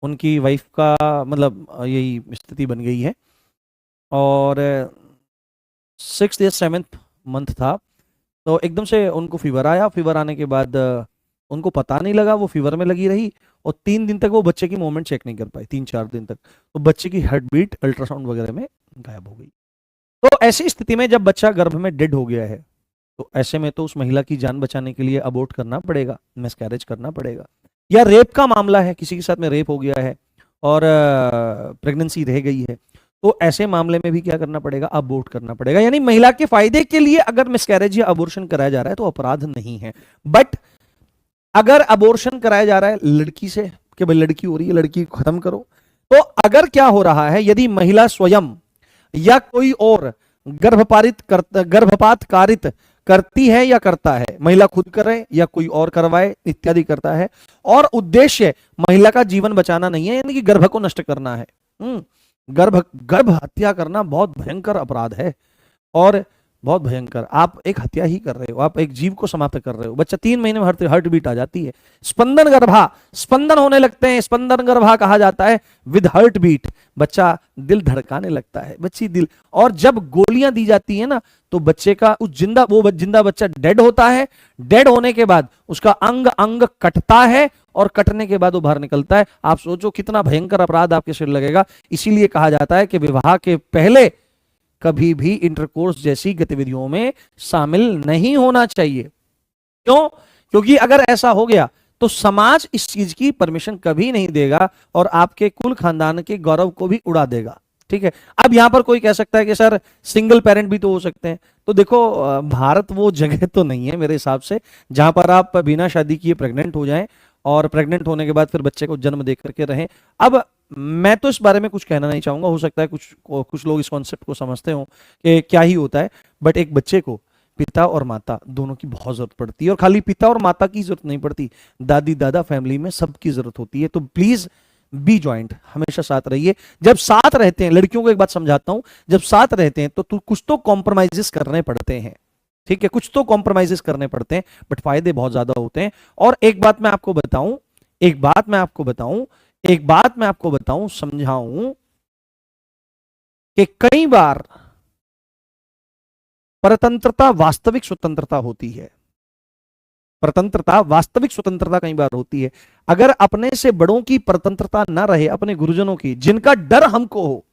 उनकी वाइफ का मतलब यही स्थिति बन गई है, और 6th या 7th मंथ था, तो एकदम से उनको फीवर आया। फीवर आने के बाद उनको पता नहीं लगा, वो फीवर में लगी रही, और 3 दिन तक वो बच्चे की मूवमेंट चेक नहीं कर पाई, 3-4 दिन तक, तो बच्चे की हार्ट बीट अल्ट्रासाउंड वगैरह में गायब हो गई। तो ऐसी स्थिति में जब बच्चा गर्भ में डेड हो गया है, तो ऐसे में तो उस महिला की जान बचाने के लिए अबॉर्ट करना पड़ेगा, मिसकैरेज करना पड़ेगा। या रेप का मामला है, किसी के साथ में रेप हो गया है और प्रेगनेंसी रह गई है, तो ऐसे मामले में भी क्या करना पड़ेगा, अबॉर्ट करना पड़ेगा। यानी महिला के फायदे के लिए अगर मिसकैरेज या अबॉर्शन कराया जा रहा है तो अपराध नहीं है। बट अगर अबॉर्शन कराया जा रहा है लड़की से, कि भाई लड़की हो रही है, लड़की खत्म करो, तो अगर क्या हो रहा है, यदि महिला स्वयं या कोई और गर्भपात कारित करती है या करता है, महिला खुद करे या कोई और करवाए इत्यादि करता है, और उद्देश्य महिला का जीवन बचाना नहीं है, यानी कि गर्भ को नष्ट करना है। गर्भ हत्या करना बहुत भयंकर अपराध है, और बहुत भयंकर, आप एक हत्या ही कर रहे हो, आप एक जीव को समाप्त कर रहे हो। बच्चा 3 महीने में हार्ट बीट आ जाती है, स्पंदन गर्भा, स्पंदन होने लगते हैं, स्पंदन गर्भा कहा जाता है, विद हार्ट बीट, बच्चा दिल धड़काने लगता है, बच्ची दिल, और जब गोलियां दी जाती है ना, तो बच्चे का वो जिंदा बच्चा डेड होता है। डेड होने के बाद उसका अंग अंग कटता है, और कटने के बाद वो बाहर निकलता है। आप सोचो कितना भयंकर अपराध आपके सिर लगेगा। इसीलिए कहा जाता है कि विवाह के पहले कभी भी इंटरकोर्स जैसी गतिविधियों में शामिल नहीं होना चाहिए। क्यों? क्योंकि अगर ऐसा हो गया तो समाज इस चीज की परमिशन कभी नहीं देगा, और आपके कुल खानदान के गौरव को भी उड़ा देगा, ठीक है। अब यहां पर कोई कह सकता है कि सर सिंगल पेरेंट भी तो हो सकते हैं, तो देखो भारत वो जगह तो नहीं है मेरे हिसाब से जहां पर आप बिना शादी किए प्रेग्नेंट हो जाएं और प्रेग्नेंट होने के बाद फिर बच्चे को जन्म दे करके रहें। अब मैं तो इस बारे में कुछ कहना नहीं चाहूंगा, हो सकता है कुछ लोग इस कॉन्सेप्ट को समझते हो कि क्या ही होता है, बट एक बच्चे को पिता और माता दोनों की बहुत जरूरत पड़ती है, और खाली पिता और माता की जरूरत नहीं पड़ती, दादी दादा फैमिली में सबकी जरूरत होती है। तो प्लीज बी जॉइंट, हमेशा साथ रहिए। जब साथ रहते हैं, लड़कियों को एक बात समझाता हूं, जब साथ रहते हैं तो कुछ तो कॉम्प्रोमाइजेस करने पड़ते हैं, ठीक है, कुछ तो कॉम्प्रोमाइजेस करने पड़ते हैं, बट फायदे बहुत ज्यादा होते हैं। और एक बात मैं आपको बताऊं, एक बात मैं आपको बताऊं, एक बात मैं आपको बताऊं, समझाऊं कि कई बार परतंत्रता वास्तविक स्वतंत्रता होती है। परतंत्रता वास्तविक स्वतंत्रता कई बार होती है। अगर अपने से बड़ों की परतंत्रता ना रहे, अपने गुरुजनों की, जिनका डर हमको हो,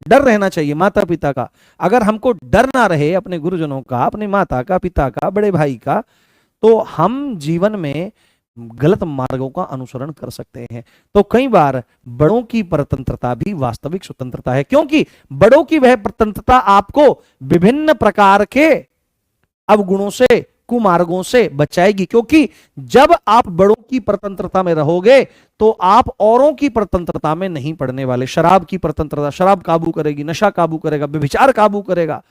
डर रहना चाहिए माता पिता का, अगर हमको डर ना रहे अपने गुरुजनों का, अपने माता का, पिता का, बड़े भाई का, तो हम जीवन में गलत मार्गों का अनुसरण कर सकते हैं। तो कई बार बड़ों की परतंत्रता भी वास्तविक स्वतंत्रता है, क्योंकि बड़ों की वह परतंत्रता आपको विभिन्न प्रकार के अवगुणों से, कुमार्गों से बचाएगी। क्योंकि जब आप बड़ों की परतंत्रता में रहोगे तो आप औरों की परतंत्रता में नहीं पड़ने वाले। शराब की परतंत्रता, शराब काबू करेगी, नशा काबू करेगा, व्यभिचार काबू करेगा,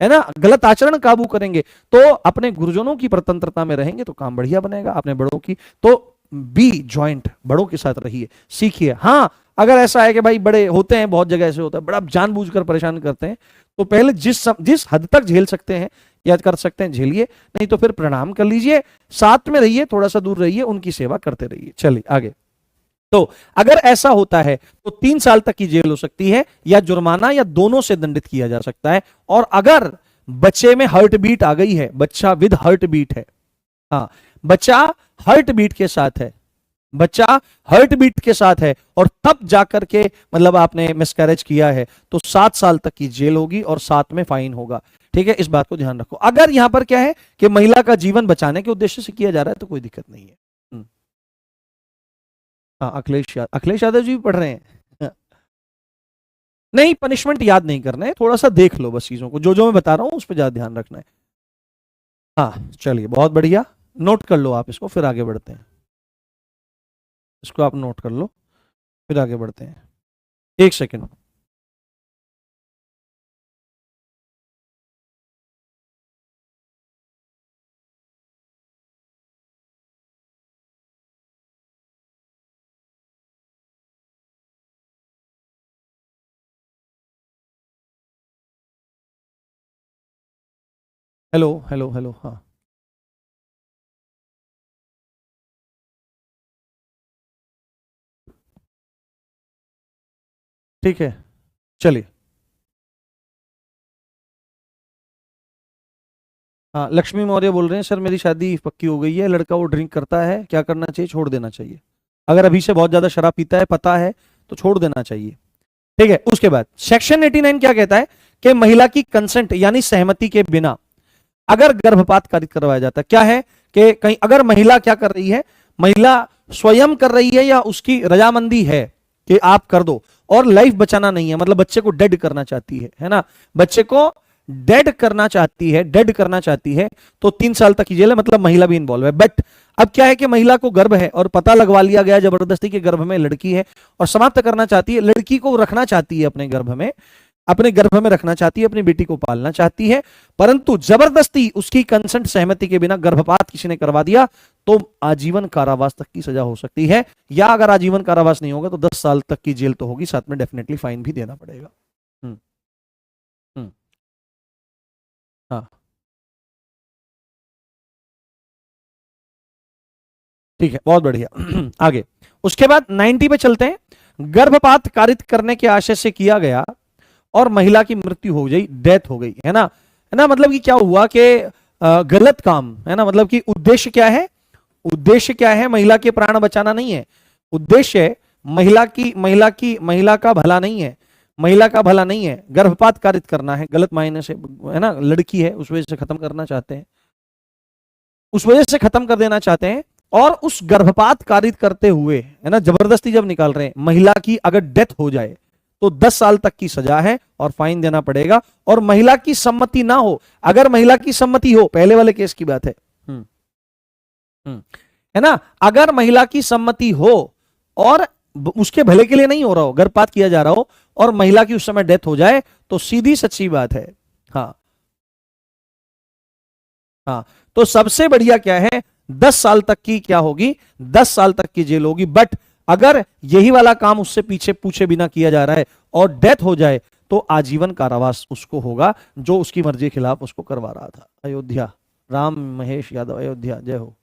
है ना, गलत आचरण काबू करेंगे। तो अपने गुरुजनों की परतंत्रता में रहेंगे तो काम बढ़िया बनेगा। अपने बड़ों की तो बी जॉइंट, बड़ों के साथ रहिए, सीखिए। हाँ, अगर ऐसा है कि भाई बड़े होते हैं, बहुत जगह ऐसे होता है, बड़ा जानबूझकर परेशान करते हैं, तो पहले जिस हद तक झेल सकते हैं या कर सकते हैं झेलिए, नहीं तो फिर प्रणाम कर लीजिए, साथ में रहिए, थोड़ा सा दूर रहिए, उनकी सेवा करते रहिए। चलिए आगे। तो अगर ऐसा होता है तो 3 साल तक की जेल हो सकती है, या जुर्माना, या दोनों से दंडित किया जा सकता है। और अगर बच्चे में हार्ट बीट आ गई है, बच्चा विद हार्ट बीट है, हाँ, बच्चा हार्ट बीट के साथ है, बच्चा हार्ट बीट के साथ है, और तब जाकर के मतलब आपने मिसकैरेज किया है, तो 7 साल तक की जेल होगी और साथ में फाइन होगा। ठीक है, इस बात को ध्यान रखो। अगर यहां पर क्या है कि महिला का जीवन बचाने के उद्देश्य से किया जा रहा है तो कोई दिक्कत नहीं है। हाँ, अखिलेश यादव जी भी पढ़ रहे हैं। नहीं, पनिशमेंट याद नहीं करना है, थोड़ा सा देख लो बस चीजों को, जो जो मैं बता रहा हूं उस पर ज्यादा ध्यान रखना है। हाँ चलिए, बहुत बढ़िया, नोट कर लो आप इसको, फिर आगे बढ़ते हैं। इसको आप नोट कर लो, फिर आगे बढ़ते हैं। 1 सेकंड। हेलो हेलो हेलो, हाँ ठीक है, चलिए। हाँ, लक्ष्मी मौर्य बोल रहे हैं, सर मेरी शादी पक्की हो गई है, लड़का वो ड्रिंक करता है, क्या करना चाहिए? छोड़ देना चाहिए। अगर अभी से बहुत ज्यादा शराब पीता है, पता है, तो छोड़ देना चाहिए। ठीक है, उसके बाद सेक्शन 89 क्या कहता है कि महिला की कंसेंट यानी सहमति के बिना अगर गर्भपात कारित करवाया जाता है, क्या है कि कहीं अगर महिला क्या कर रही है, महिला स्वयं कर रही है या उसकी रजामंदी है कि आप कर दो, और लाइफ बचाना नहीं है, मतलब बच्चे को डेड करना चाहती है ना, बच्चे को डेड करना चाहती है, डेड करना चाहती है, तो 3 साल तक की जेल है, मतलब महिला भी इन्वॉल्व है। बट अब क्या है कि महिला को गर्भ है और पता लगवा लिया गया जबरदस्ती के गर्भ में लड़की है, और समाप्त करना चाहती है, लड़की को रखना चाहती है अपने गर्भ में, अपने गर्भ में रखना चाहती है, अपनी बेटी को पालना चाहती है, परंतु जबरदस्ती उसकी कंसेंट, सहमति के बिना गर्भपात किसी ने करवा दिया, तो आजीवन कारावास तक की सजा हो सकती है, या अगर आजीवन कारावास नहीं होगा तो 10 साल तक की जेल तो होगी, साथ में डेफिनेटली फाइन भी देना पड़ेगा। हम्म हम्म हाँ ठीक है, बहुत बढ़िया। आगे उसके बाद 90 पे चलते हैं। गर्भपात कारित करने के आशय से किया गया और महिला की मृत्यु हो गई, डेथ हो गई, है ना, मतलब कि क्या हुआ कि गलत काम, है ना, मतलब कि उद्देश्य क्या है, उद्देश्य क्या है, महिला के प्राण बचाना नहीं है, उद्देश्य महिला का भला नहीं है, महिला का भला नहीं है, गर्भपात कारित करना है, गलत मायने से, है ना, लड़की है उस वजह से खत्म करना चाहते हैं, उस वजह से खत्म कर देना चाहते हैं। और उस गर्भपात कारित करते हुए, है ना, जबरदस्ती जब निकाल रहे हैं, महिला की अगर डेथ हो जाए तो 10 साल तक की सजा है और फाइन देना पड़ेगा, और महिला की सम्मति ना हो। अगर महिला की सम्मति हो, पहले वाले केस की बात है, है ना, अगर महिला की सम्मति हो और उसके भले के लिए नहीं हो रहा हो, गर्भपात किया जा रहा हो और महिला की उस समय डेथ हो जाए, तो सीधी सच्ची बात है, हाँ हाँ, तो सबसे बढ़िया क्या है, 10 साल तक की क्या होगी, 10 साल तक की जेल होगी। बट अगर यही वाला काम उससे पीछे पूछे बिना किया जा रहा है और डेथ हो जाए, तो आजीवन कारावास उसको होगा, जो उसकी मर्जी के खिलाफ उसको करवा रहा था। अयोध्या, राम महेश यादव, अयोध्या, जय हो।